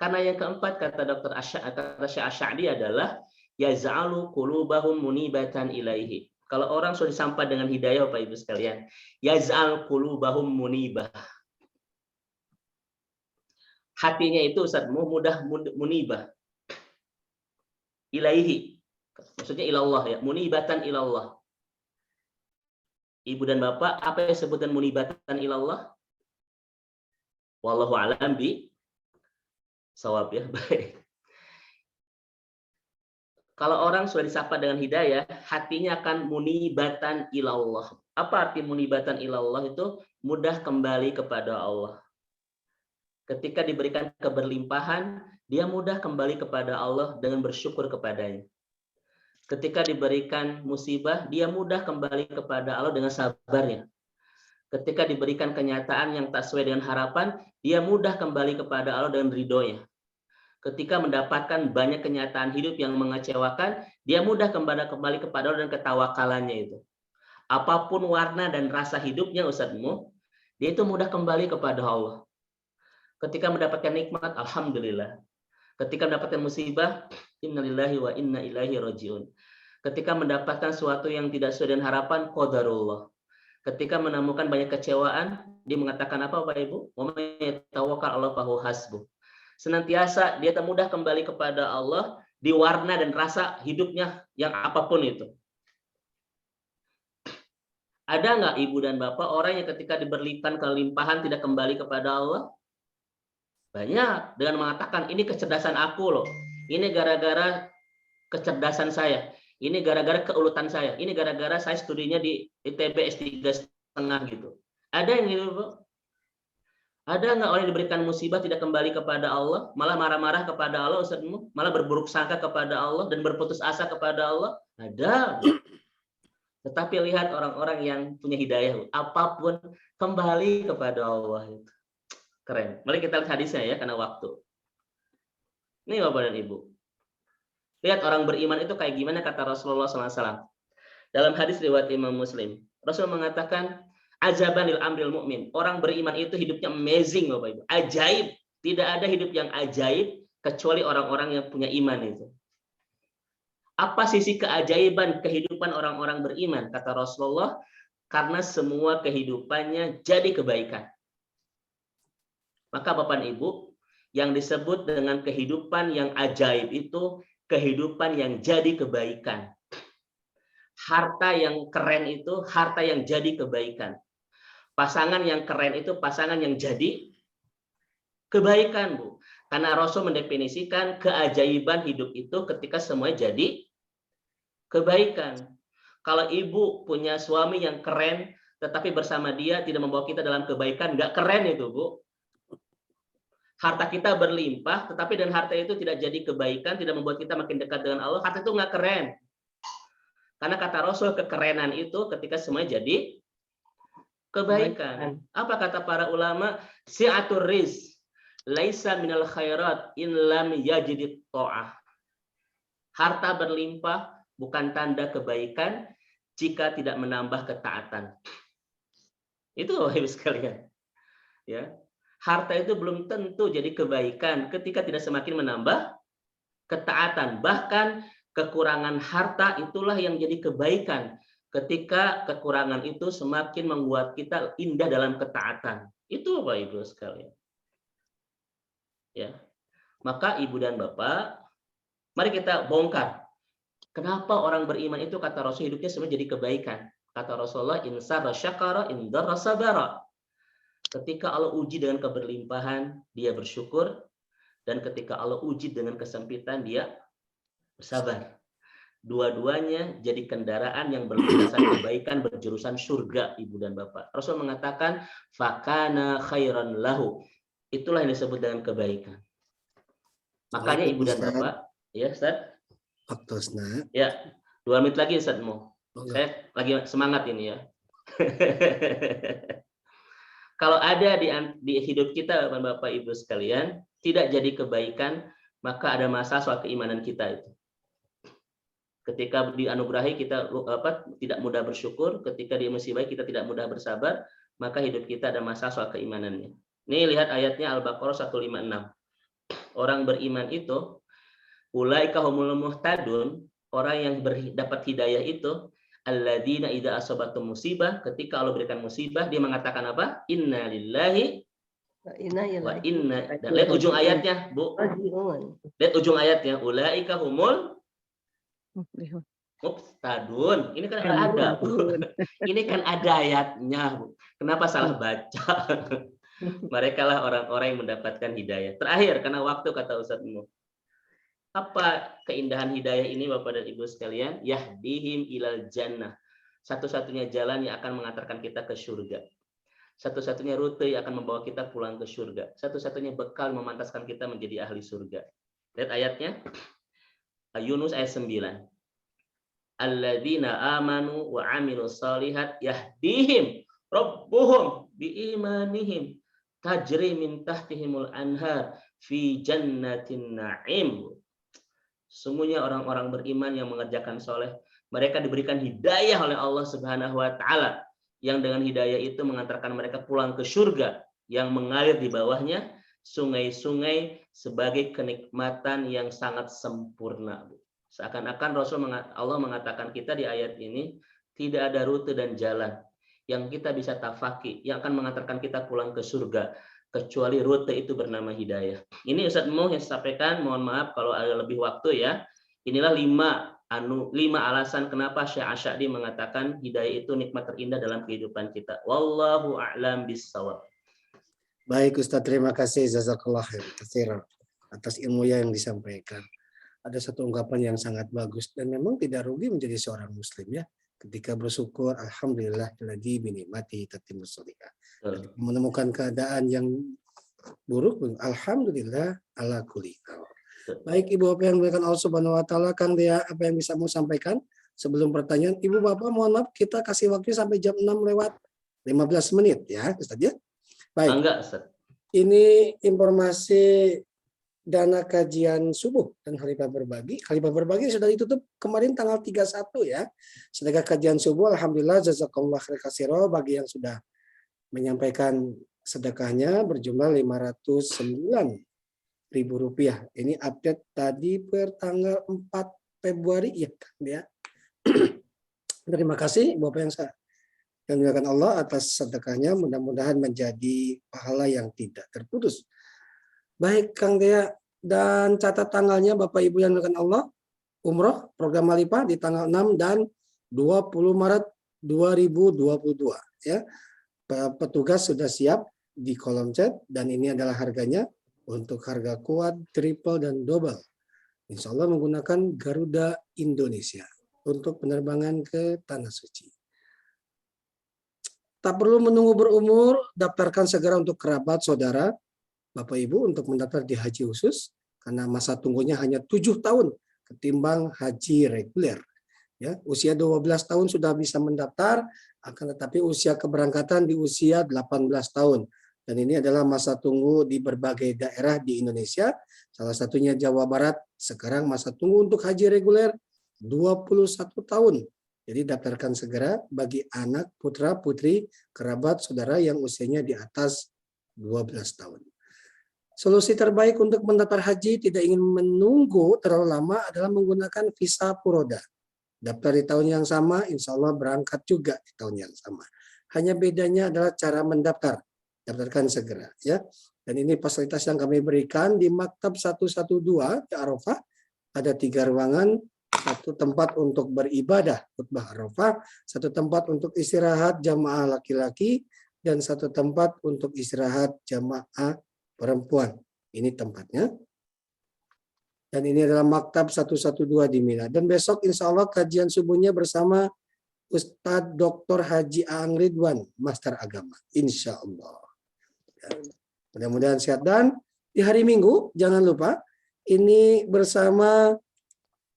Karena yang keempat kata Dr. Syekh Asy'ari adalah yaz'alu qulubahum munibatan ilaihi. Kalau orang sudah disampa dengan hidayah Bapak Ibu sekalian, yaz'al qulubahum munibah. Hatinya itu Ustaz mudah munibah. Ilaihi. Maksudnya ilallah ya, munibatan ilallah. Ibu dan Bapak, apa yang disebut dengan munibatan ilallah? Wallahu a'lam bi shawab ya. Baik. Kalau orang sudah disapa dengan hidayah, hatinya akan munibatan ilallah. Apa arti munibatan ilallah itu? Mudah kembali kepada Allah. Ketika diberikan keberlimpahan, dia mudah kembali kepada Allah dengan bersyukur kepadanya. Ketika diberikan musibah, dia mudah kembali kepada Allah dengan sabarnya. Ketika diberikan kenyataan yang tak sesuai dengan harapan, dia mudah kembali kepada Allah dengan ridhonya. Ketika mendapatkan banyak kenyataan hidup yang mengecewakan, dia mudah kembali kepada Allah dan ketawakalannya itu. Apapun warna dan rasa hidupnya Ustadzmu, dia itu mudah kembali kepada Allah. Ketika mendapatkan nikmat, alhamdulillah. Ketika mendapatkan musibah, innalillahi wa inna ilaihi rajiun. Ketika mendapatkan sesuatu yang tidak sesuai dengan harapan, qadarullah. Ketika menemukan banyak kecewaan, dia mengatakan apa Bapak Ibu? Wa may yatawakkal 'ala fahuwa hasbuh. Senantiasa dia mudah kembali kepada Allah di warna dan rasa hidupnya yang apapun itu. Ada nggak Ibu dan Bapak orang yang ketika diberikan kelimpahan tidak kembali kepada Allah? Banyak, dengan mengatakan ini kecerdasan aku loh, ini gara-gara kecerdasan saya, ini gara-gara keuletan saya, ini gara-gara saya studinya di ITB S3,5 gitu. Ada yang gitu, Bu? Ada nggak orang yang diberikan musibah tidak kembali kepada Allah, malah marah-marah kepada Allah, Ustazmu, malah berburuk sangka kepada Allah dan berputus asa kepada Allah? Ada. Tetapi lihat orang-orang yang punya hidayah, apapun kembali kepada Allah itu. Keren. Mari kita lihat hadisnya ya, karena waktu. Ini Bapak dan Ibu. Lihat orang beriman itu kayak gimana kata Rasulullah SAW. Dalam hadis riwayat Imam Muslim, Rasul mengatakan, ajabanil amril mu'min. Orang beriman itu hidupnya amazing Bapak Ibu. Ajaib. Tidak ada hidup yang ajaib kecuali orang-orang yang punya iman itu. Apa sisi keajaiban kehidupan orang-orang beriman? Kata Rasulullah, karena semua kehidupannya jadi kebaikan. Maka Bapak dan Ibu, yang disebut dengan kehidupan yang ajaib itu kehidupan yang jadi kebaikan. Harta yang keren itu harta yang jadi kebaikan. Pasangan yang keren itu pasangan yang jadi kebaikan, Bu. Karena Rasul mendefinisikan keajaiban hidup itu ketika semuanya jadi kebaikan. Kalau ibu punya suami yang keren, tetapi bersama dia tidak membawa kita dalam kebaikan, nggak keren itu, Bu. Harta kita berlimpah, tetapi dan harta itu tidak jadi kebaikan, tidak membuat kita makin dekat dengan Allah, harta itu nggak keren. Karena kata Rasul, kekerenan itu ketika semuanya jadi kebaikan. Apa kata para ulama? Si'atur rizq laisa minal khairat in lam yajidit ta'ah. Harta berlimpah bukan tanda kebaikan jika tidak menambah ketaatan. Itu Bapak Ibu sekalian. Ya, harta itu belum tentu jadi kebaikan ketika tidak semakin menambah ketaatan. Bahkan kekurangan harta itulah yang jadi kebaikan ketika kekurangan itu semakin membuat kita indah dalam ketaatan. Itu Bapak Ibu sekalian. Ya. Maka Ibu dan Bapak, mari kita bongkar. Kenapa orang beriman itu kata Rasul hidupnya semua jadi kebaikan? Kata Rasulullah, insara syakara indara sabara. Ketika Allah uji dengan keberlimpahan, dia bersyukur. Dan ketika Allah uji dengan kesempitan, dia bersabar. Dua-duanya jadi kendaraan yang berlandasan kebaikan, berjurusan surga, Ibu dan Bapak. Rasul mengatakan, fakana khairan lahu. Itulah yang disebut dengan kebaikan. Makanya Ibu dan Bapak, ya Ustaz? Waktu ya, 2 menit lagi Ustaz mau. Saya lagi semangat ini ya. Kalau ada di hidup kita Bapak Ibu sekalian, tidak jadi kebaikan, maka ada masalah soal keimanan kita itu. Ketika dianugerahi kita tidak mudah bersyukur, ketika dimusibai kita tidak mudah bersabar, maka hidup kita ada masalah soal keimanannya. Nih lihat ayatnya Al-Baqarah 156. Orang beriman itu ulaika humul muhtadun, orang yang dapat hidayah itu alladzina idza asabatum musibah, ketika Allah berikan musibah dia mengatakan apa? Inna lillahi wa inna. Dan lihat ujung ayatnya, Bu. Lihat ujung ayatnya, ulaika humul muhtadun. Ini kan ada, Bu. Ini kan ada ayatnya, Bu. Kenapa salah baca? Mereka lah orang-orang yang mendapatkan hidayah. Terakhir, karena waktu kata Ustaz Mu. Apa keindahan hidayah ini Bapak dan Ibu sekalian? Yahdihim ilal jannah. Satu-satunya jalan yang akan mengantarkan kita ke surga. Satu-satunya rute yang akan membawa kita pulang ke surga. Satu-satunya bekal memantaskan kita menjadi ahli surga. Lihat ayatnya. Yunus ayat 9. Alladzina amanu wa amilus shalihat yahdihim rabbuhum biimanihim tajri min tahtihimul anhar fi jannatin na'im. Semuanya orang-orang beriman yang mengerjakan soleh, mereka diberikan hidayah oleh Allah Subhanahu wa taala, yang dengan hidayah itu mengantarkan mereka pulang ke surga yang mengalir di bawahnya sungai-sungai sebagai kenikmatan yang sangat sempurna. Seakan-akan Allah mengatakan kita di ayat ini tidak ada rute dan jalan yang kita bisa tafaki yang akan mengantarkan kita pulang ke surga kecuali rute itu bernama hidayah. Ini Ustaz Mo yang sampaikan, mohon maaf kalau ada lebih waktu ya. Inilah 5 alasan kenapa Syekh Asy'ari mengatakan hidayah itu nikmat terindah dalam kehidupan kita. Wallahu a'lam bissawab. Baik Ustaz, terima kasih jazakallah khairan atas ilmu yang disampaikan. Ada satu ungkapan yang sangat bagus dan memang tidak rugi menjadi seorang muslim ya. Ketika bersyukur, alhamdulillah lagi binikmati tatimmus shalihat. Menemukan keadaan yang buruk, alhamdulillah ala kulli hal. Baik Ibu Bapak yang dimuliakan Allah Subhanahu wa taala, Kang Dea, apa yang bisa mau sampaikan sebelum pertanyaan? Ibu Bapak mohon maaf kita kasih waktu sampai jam 6:15 ya, Ustaz ya. Baik. Enggak, Ustaz. Ini informasi dana kajian subuh dan Khalifah berbagi. Khalifah berbagi sudah ditutup kemarin tanggal 31 ya. Sedekah kajian subuh, alhamdulillah jazakallah khairan bagi yang sudah menyampaikan sedekahnya berjumlah Rp509.000. Ini update tadi per tanggal 4 Februari ya kan ya. Terima kasih Bapak yang saya dimuliakan Allah atas sedekahnya, mudah-mudahan menjadi pahala yang tidak terputus. Baik Kang Dea, dan catat tanggalnya Bapak Ibu yang dimuliakan Allah, umroh program Malipah di tanggal 6 dan 20 Maret 2022 ya. Petugas sudah siap di kolom chat dan ini adalah harganya untuk harga quad, triple dan double. Insya Allah menggunakan Garuda Indonesia untuk penerbangan ke Tanah Suci. Tak perlu menunggu berumur, daftarkan segera untuk kerabat, saudara, Bapak Ibu untuk mendaftar di haji khusus karena masa tunggunya hanya 7 tahun ketimbang haji reguler. Ya, usia 12 tahun sudah bisa mendaftar, akan tetapi usia keberangkatan di usia 18 tahun. Dan ini adalah masa tunggu di berbagai daerah di Indonesia, salah satunya Jawa Barat. Sekarang masa tunggu untuk haji reguler 21 tahun. Jadi daftarkan segera bagi anak, putra, putri, kerabat, saudara yang usianya di atas 12 tahun. Solusi terbaik untuk mendaftar haji tidak ingin menunggu terlalu lama adalah menggunakan visa Furoda. Daftar di tahun yang sama, insya Allah berangkat juga di tahun yang sama. Hanya bedanya adalah cara mendaftar. Daftarkan segera, ya. Dan ini fasilitas yang kami berikan di Maktab 112 di Arafah. Ada 3 ruangan, 1 tempat untuk beribadah khutbah Arafah, 1 tempat untuk istirahat jamaah laki-laki, dan 1 tempat untuk istirahat jamaah perempuan. Ini tempatnya. Dan ini adalah Maktab 112 di Mina. Dan besok insya Allah kajian subuhnya bersama Ustadz Dr. Haji Aang Ridwan, Master Agama. Insya Allah. Mudah-mudahan sehat. Dan di hari Minggu, jangan lupa, ini bersama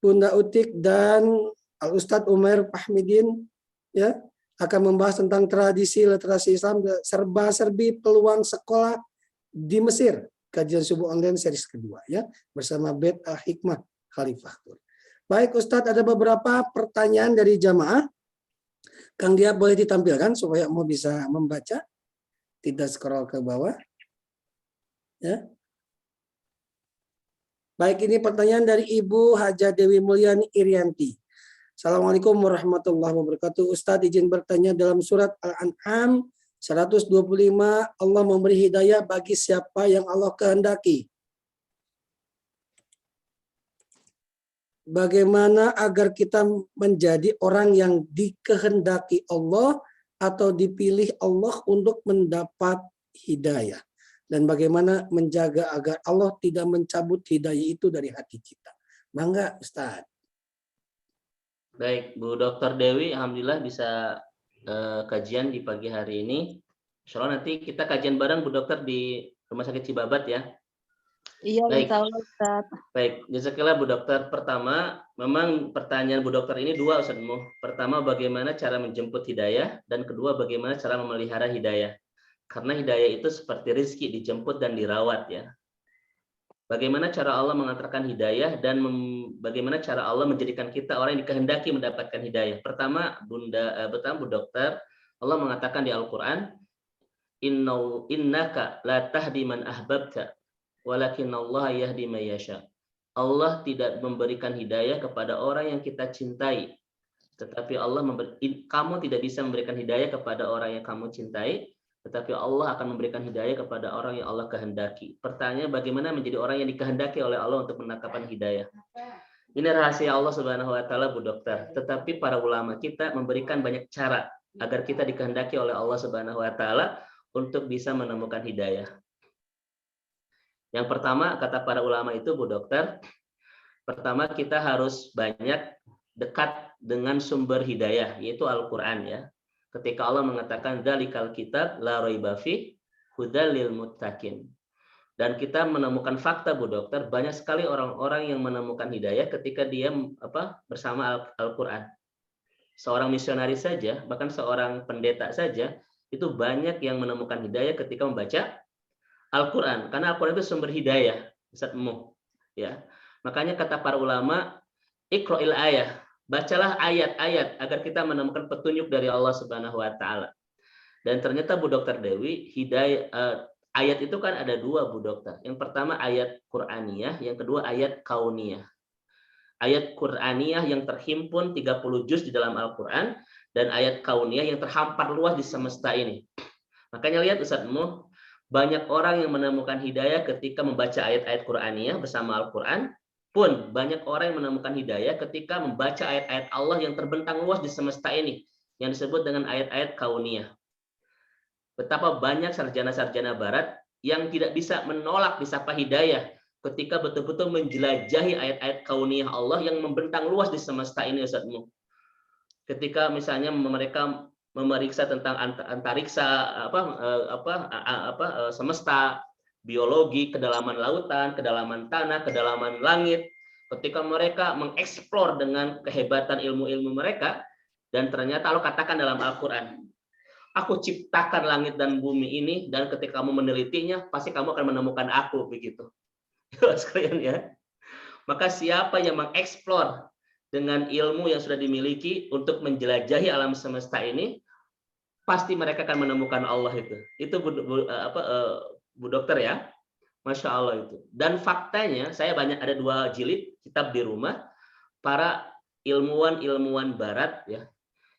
Bunda Utik dan Al-Ustadz Umair Fahmidin, ya, akan membahas tentang tradisi literasi Islam, serba-serbi peluang sekolah di Mesir. Kajian subuh online series kedua, ya, bersama Bet Al-Hikmah Khalifah. Baik Ustadz, ada beberapa pertanyaan dari jamaah. Kang Dia boleh ditampilkan supaya mau bisa membaca, tidak scroll ke bawah. Ya. Baik, ini pertanyaan dari Ibu Haja Dewi Mulyani Irianti. Assalamualaikum warahmatullahi wabarakatuh. Ustadz izin bertanya, dalam surat Al-An'am 125 Allah memberi hidayah bagi siapa yang Allah kehendaki. Bagaimana agar kita menjadi orang yang dikehendaki Allah atau dipilih Allah untuk mendapat hidayah? Dan bagaimana menjaga agar Allah tidak mencabut hidayah itu dari hati kita? Mangga Ustaz. Baik, Bu Dr. Dewi, alhamdulillah bisa kajian di pagi hari ini. Insya Allah nanti kita kajian bareng Bu Dokter di Rumah Sakit Cibabat ya. Iya, Baik. insya Allah, Ustaz. Baik, jazakallah Bu Dokter. Pertama, memang pertanyaan Bu Dokter ini 2 Ustazmu. Pertama, bagaimana cara menjemput hidayah, dan kedua, bagaimana cara memelihara hidayah. Karena hidayah itu seperti rezeki, dijemput dan dirawat ya. Bagaimana cara Allah mengantarkan hidayah dan bagaimana cara Allah menjadikan kita orang yang dikehendaki mendapatkan hidayah. Pertama, Bu Dokter, Allah mengatakan di Al-Qur'an, innaka la tahdi man ahbabta, walakinnallaha yahdi man yasha. Allah tidak memberikan hidayah kepada orang yang kita cintai. Tetapi kamu tidak bisa memberikan hidayah kepada orang yang kamu cintai, tetapi Allah akan memberikan hidayah kepada orang yang Allah kehendaki. Pertanyaannya, bagaimana menjadi orang yang dikehendaki oleh Allah untuk mendapatkan hidayah? Ini rahasia Allah Subhanahu wa taala, Bu Dokter. Tetapi para ulama kita memberikan banyak cara agar kita dikehendaki oleh Allah Subhanahu wa taala untuk bisa menemukan hidayah. Yang pertama, kata para ulama itu, Bu Dokter, pertama kita harus banyak dekat dengan sumber hidayah, yaitu Al-Qur'an ya. Ketika Allah mengatakan dzalikal kitab la raiba fi hudal lil muttaqin. Dan kita menemukan fakta, Bu Dokter, banyak sekali orang-orang yang menemukan hidayah ketika dia bersama Al-Qur'an. Seorang misionaris saja, bahkan seorang pendeta saja, itu banyak yang menemukan hidayah ketika membaca Al-Qur'an. Karena Al-Qur'an itu sumber hidayah, Ustazmu. Ya. Makanya kata para ulama, iqra'il ayah, bacalah ayat-ayat agar kita menemukan petunjuk dari Allah Subhanahu wa taala. Dan ternyata Bu Dokter Dewi, hidayah ayat itu kan ada 2, Bu Dokter. Yang pertama ayat Qur'aniyah, yang kedua ayat kauniyah. Ayat Qur'aniyah yang terhimpun 30 juz di dalam Al-Qur'an, dan ayat kauniyah yang terhampar luas di semesta ini. Makanya lihat Ustazmu, banyak orang yang menemukan hidayah ketika membaca ayat-ayat Qur'aniyah bersama Al-Qur'an. Pun banyak orang yang menemukan hidayah ketika membaca ayat-ayat Allah yang terbentang luas di semesta ini, yang disebut dengan ayat-ayat kauniyah. Betapa banyak sarjana-sarjana barat yang tidak bisa menolak disapa hidayah ketika betul-betul menjelajahi ayat-ayat kauniyah Allah yang membentang luas di semesta ini, Ustazmu. Ketika misalnya mereka memeriksa tentang antariksa, semesta, biologi, kedalaman lautan, kedalaman tanah, kedalaman langit. Ketika mereka mengeksplor dengan kehebatan ilmu-ilmu mereka, dan ternyata Allah katakan dalam Al-Qur'an, aku ciptakan langit dan bumi ini, dan ketika kamu menelitinya, pasti kamu akan menemukan aku, begitu. Sekalian ya. Maka siapa yang mengeksplor dengan ilmu yang sudah dimiliki untuk menjelajahi alam semesta ini, pasti mereka akan menemukan Allah itu. Itu Bu Dokter ya. Masya Allah itu. Dan faktanya saya ada 2 jilid kitab di rumah para ilmuwan Barat ya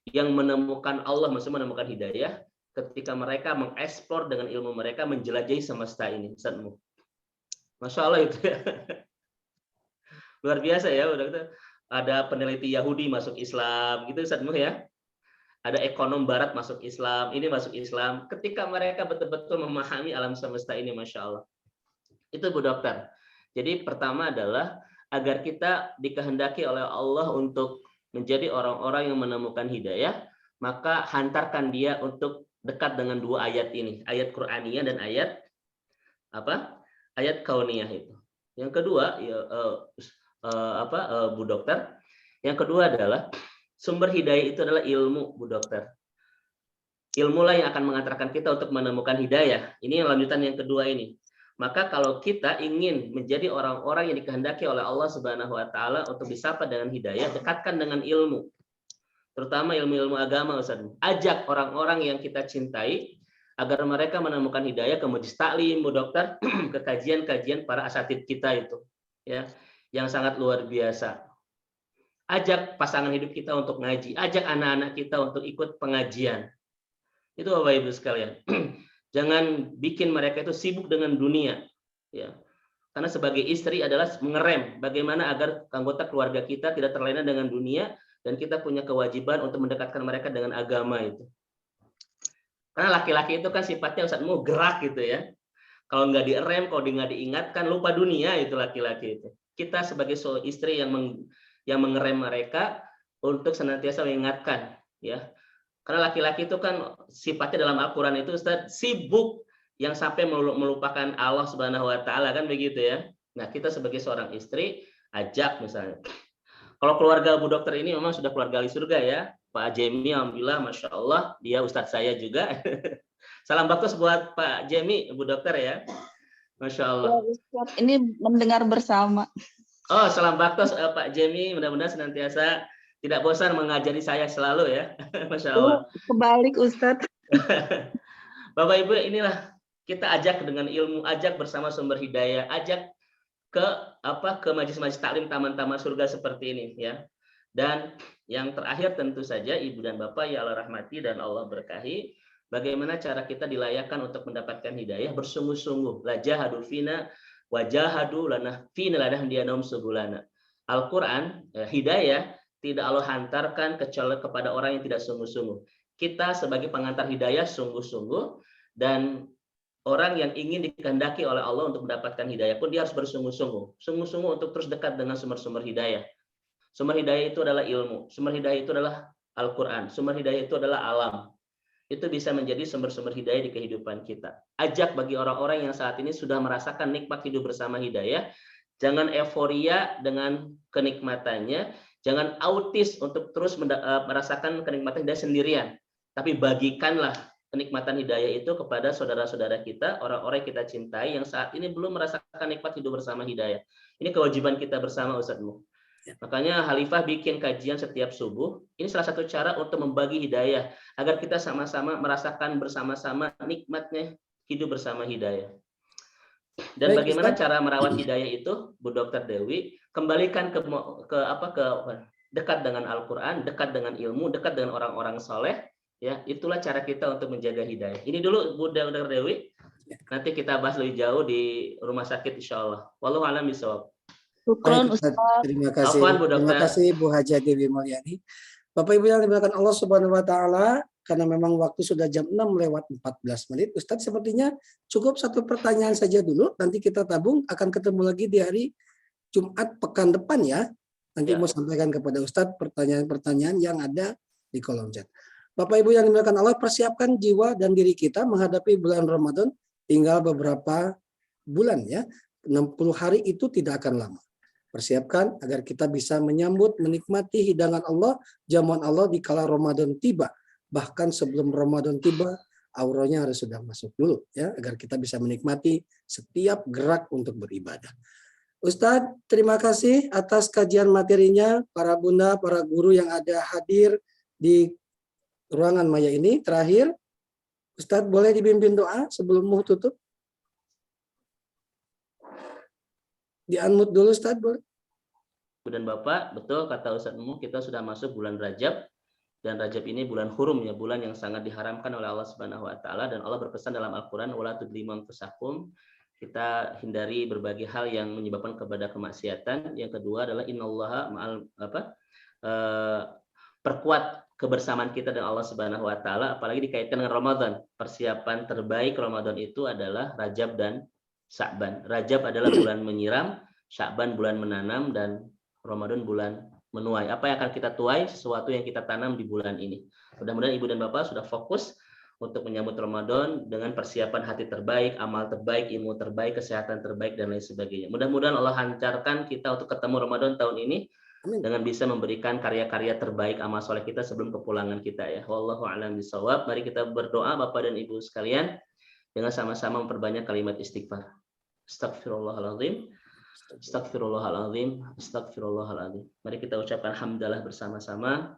yang menemukan Allah, maksudnya menemukan hidayah ketika mereka mengeksplor dengan ilmu mereka menjelajahi semesta ini. Masya Allah itu ya. Luar biasa ya, udah ada peneliti Yahudi masuk Islam gitu Ustaz Nuh ya. Ada ekonom Barat masuk Islam, ini masuk Islam. Ketika mereka betul-betul memahami alam semesta ini, Masya Allah. Itu Bu Dokter. Jadi pertama adalah agar kita dikehendaki oleh Allah untuk menjadi orang-orang yang menemukan hidayah, maka hantarkan dia untuk dekat dengan 2 ayat ini, ayat Qur'aniyah dan ayat ayat kauniyah itu. Yang kedua, Bu Dokter, yang kedua adalah sumber hidayah itu adalah ilmu, Bu Dokter. Ilmulah yang akan mengantarkan kita untuk menemukan hidayah. Ini yang lanjutan yang kedua ini. Maka kalau kita ingin menjadi orang-orang yang dikehendaki oleh Allah Subhanahu wa taala untuk disapa dengan hidayah, dekatkan dengan ilmu. Terutama ilmu-ilmu agama, Ustaz. Ajak orang-orang yang kita cintai agar mereka menemukan hidayah ke majlis taklim, Bu Dokter, ke kajian-kajian para asatidz kita itu, ya, yang sangat luar biasa. Ajak pasangan hidup kita untuk ngaji, ajak anak-anak kita untuk ikut pengajian. Itu Bapak Ibu sekalian. Jangan bikin mereka itu sibuk dengan dunia, ya. Karena sebagai istri adalah mengerem bagaimana agar anggota keluarga kita tidak terlena dengan dunia dan kita punya kewajiban untuk mendekatkan mereka dengan agama itu. Karena laki-laki itu kan sifatnya Ustaz mau gerak gitu ya. Kalau nggak direm, kalau nggak diingatkan, lupa dunia itu laki-laki itu. Kita sebagai istri yang mengerem mereka untuk senantiasa mengingatkan, ya. Karena laki-laki itu kan sifatnya dalam Al-Quran itu Ustaz sibuk yang sampai melupakan Allah Subhanahu wa taala kan begitu ya. Nah, kita sebagai seorang istri ajak misalnya. Kalau keluarga Bu Dokter ini memang sudah keluarga ahli surga ya. Pak Jemi alhamdulillah Masya Allah dia Ustadz saya juga. Salam baktos buat Pak Jemi Bu Dokter ya. Masya Allah. Ini mendengar bersama. Oh, salam baktos Pak Jemi, mudah-mudahan senantiasa tidak bosan mengajari saya selalu ya. Masya Allah. Kebalik Ustadz. Bapak Ibu, inilah kita ajak dengan ilmu, ajak bersama sumber hidayah, ajak ke majelis-majelis taklim taman-taman surga seperti ini ya. Dan yang terakhir tentu saja Ibu dan Bapak ya Allah rahmati dan Allah berkahi, bagaimana cara kita dilayakkan untuk mendapatkan hidayah bersungguh-sungguh. La jahadu fina wa jahadu lana fina ladahndiyanahum subulana. Al-Qur'an hidayah tidak Allah hantarkan kecuali kepada orang yang tidak sungguh-sungguh. Kita sebagai pengantar hidayah sungguh-sungguh, dan orang yang ingin dikehendaki oleh Allah untuk mendapatkan hidayah pun dia harus bersungguh-sungguh. Sungguh-sungguh untuk terus dekat dengan sumber-sumber hidayah. Sumber hidayah itu adalah ilmu. Sumber hidayah itu adalah Al-Quran. Sumber hidayah itu adalah alam. Itu bisa menjadi sumber-sumber hidayah di kehidupan kita. Ajak bagi orang-orang yang saat ini sudah merasakan nikmat hidup bersama hidayah. Jangan euforia dengan kenikmatannya. Jangan autis untuk terus merasakan kenikmatan hidayah sendirian. Tapi bagikanlah kenikmatan hidayah itu kepada saudara-saudara kita, orang-orang yang kita cintai yang saat ini belum merasakan nikmat hidup bersama hidayah. Ini kewajiban kita bersama Ustaz Mu. Makanya Khalifah bikin kajian setiap subuh. Ini salah satu cara untuk membagi hidayah agar kita sama-sama merasakan bersama-sama nikmatnya hidup bersama hidayah. Dan Baik, bagaimana Ustaz. cara merawat hidayah itu, Bu Dokter Dewi? Kembalikan ke dekat dengan Al-Quran, dekat dengan ilmu, dekat dengan orang-orang soleh. Ya, itulah cara kita untuk menjaga hidayah. Ini dulu Bu Dokter Dewi. Nanti kita bahas lebih jauh di rumah sakit insya Allah. Wallahu a'lam bishawab. Syukron Baik, Ustaz. Ustadz. Terima kasih. Afwan, Bu Terima Dokter. kasih Bu Haja Dewi Mulyani. Bapak Ibu yang dimuliakan Allah Subhanahu wa taala, karena memang waktu sudah jam 6:14. Ustadz sepertinya cukup satu pertanyaan saja dulu, nanti kita tabung, akan ketemu lagi di hari Jumat pekan depan ya. Nanti Ya. mau sampaikan kepada Ustadz pertanyaan-pertanyaan yang ada di kolom chat. Bapak Ibu yang dimuliakan Allah, persiapkan jiwa dan diri kita menghadapi bulan Ramadan, tinggal beberapa bulan ya. 60 hari itu tidak akan lama. Persiapkan agar kita bisa menyambut, menikmati hidangan Allah, jamuan Allah di kala Ramadan tiba. Bahkan sebelum Ramadan tiba, auranya harus sudah masuk dulu ya, agar kita bisa menikmati setiap gerak untuk beribadah. Ustadz, terima kasih atas kajian materinya, para bunda, para guru yang ada hadir di ruangan maya ini. Terakhir, Ustadz boleh dibimbing doa sebelum mau tutup? Di-unmute dulu Ustadz boleh? Ibu dan Bapak, betul kata Ustadz Mu, kita sudah masuk bulan Rajab, dan Rajab ini bulan hurum ya, bulan yang sangat diharamkan oleh Allah Subhanahu wa taala, dan Allah berpesan dalam Al-Qur'an wala tudlimu anfusakum. Kita hindari berbagai hal yang menyebabkan kepada kemaksiatan. Yang kedua adalah innallaha ma'al perkuat kebersamaan kita dengan Allah Subhanahu wa taala, apalagi dikaitkan dengan Ramadan. Persiapan terbaik Ramadan itu adalah Rajab dan Sya'ban. Rajab adalah bulan menyiram, Sya'ban bulan menanam, dan Ramadan bulan menuai. Apa yang akan kita tuai? Sesuatu yang kita tanam di bulan ini. Mudah-mudahan Ibu dan Bapak sudah fokus untuk menyambut Ramadan dengan persiapan hati terbaik, amal terbaik, ilmu terbaik, kesehatan terbaik, dan lain sebagainya. Mudah-mudahan Allah lancarkan kita untuk ketemu Ramadan tahun ini dengan bisa memberikan karya-karya terbaik amal soleh kita sebelum kepulangan kita ya. Wallahu a'lam bishawab. Mari kita berdoa Bapak dan Ibu sekalian dengan sama-sama memperbanyak kalimat istighfar. Astagfirullahaladzim. Astagfirullahaladzim. Astagfirullahaladzim. Mari kita ucapkan hamdalah bersama-sama.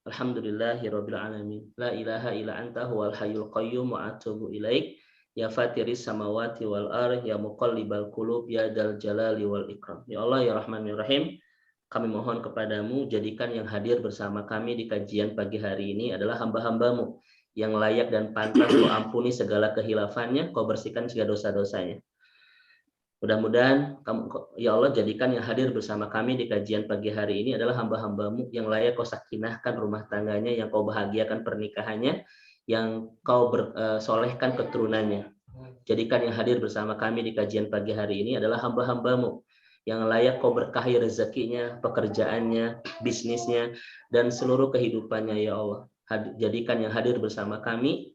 Alhamdulillahirabbil alamin. La ilaha illa anta huwal hayyul qayyum wa atubu ilaik. Ya fatiris samawati wal ardh ya muqallibal qulub ya dzal jalali wal ikram. Ya Allah ya Rahman ya Rahim. Kami mohon kepadamu, jadikan yang hadir bersama kami di kajian pagi hari ini adalah hamba-hambamu yang layak dan pantas kau ampuni segala kehilafannya, kau bersihkan segala dosa-dosanya. Mudah-mudahan ya Allah jadikan yang hadir bersama kami di kajian pagi hari ini adalah hamba-hambamu yang layak kau sakinahkan rumah tangganya, yang kau bahagiakan pernikahannya, yang kau solehkan keturunannya. Jadikan yang hadir bersama kami di kajian pagi hari ini adalah hamba-hambamu yang layak kau berkahi rezekinya, pekerjaannya, bisnisnya, dan seluruh kehidupannya ya Allah. Jadikan yang hadir bersama kami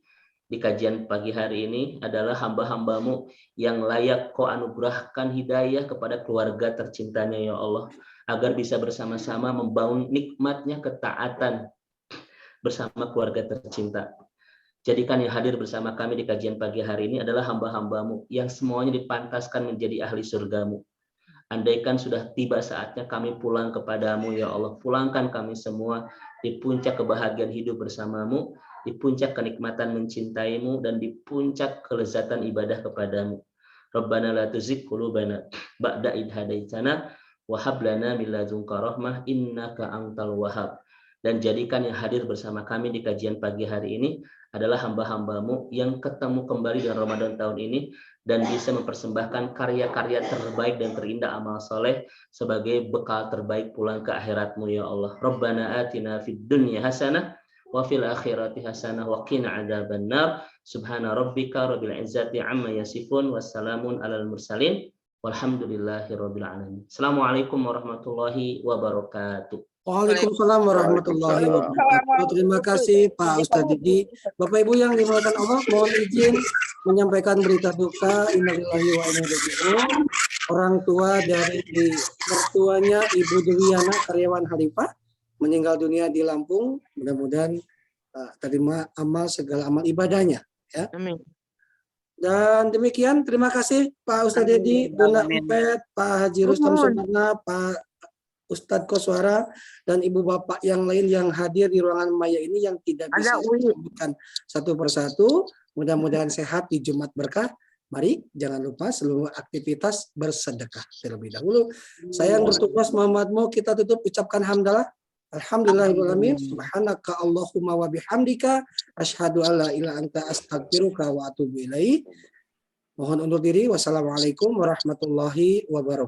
di kajian pagi hari ini adalah hamba-hambamu yang layak kau anugerahkan hidayah kepada keluarga tercintanya ya Allah, agar bisa bersama-sama membangun nikmatnya ketaatan bersama keluarga tercinta. Jadikan yang hadir bersama kami di kajian pagi hari ini adalah hamba-hambamu yang semuanya dipantaskan menjadi ahli surgamu. Andaikan sudah tiba saatnya kami pulang kepadamu ya Allah, pulangkan kami semua di puncak kebahagiaan hidup bersamamu, di puncak kenikmatan mencintaimu, dan di puncak kelezatan ibadah kepadamu. Rabbana la tuzigh qulubana ba'da idh hadaitana wa hab lana min ladunka rahmah innaka antal wahhab. Dan jadikan yang hadir bersama kami di kajian pagi hari ini adalah hamba-hambamu yang ketemu kembali dengan Ramadan tahun ini dan bisa mempersembahkan karya-karya terbaik dan terindah amal soleh sebagai bekal terbaik pulang ke akhiratmu ya Allah. Rabbana atina fid dunya hasanah wa fil akhirati hasanah wa qina adzabannar. Subhana rabbika rabbil izzati amma yasifun wassalamun alal mursalin walhamdulillahi rabbil alamin. Assalamualaikum warahmatullahi wabarakatuh. Waalaikumsalam warahmatullahi wabarakatuh. Terima kasih Pak Ustadz Didi. Bapak Ibu yang dimuliakan Allah, mohon izin menyampaikan berita duka innalillahi wa inna ilaihi raji'un. Orang tua dari mertuanya Ibu Dewiana karyawan Khalifah meninggal dunia di Lampung. Mudah-mudahan terima segala amal ibadahnya ya. Amin. Dan demikian, terima kasih Pak Ustadz Didi, Bunda Upet, Pak Haji Rustam Sumarna, Pak Ustadz Koswara, dan ibu bapak yang lain yang hadir di ruangan maya ini yang tidak bisa disebutkan satu persatu. Mudah-mudahan sehat di Jumat berkah. Mari jangan lupa seluruh aktivitas bersedekah terlebih dahulu. Saya yang bertugas Muhammad Mo, kita tutup ucapkan hamdalah. Alhamdulillahirrahmanirrahim. Subhanaka Allahumma wa bihamdika asyhadu alla ilaha anta astaghfiruka wa atubu ilaik. Mohon undur diri. Wassalamualaikum warahmatullahi wabarakatuh.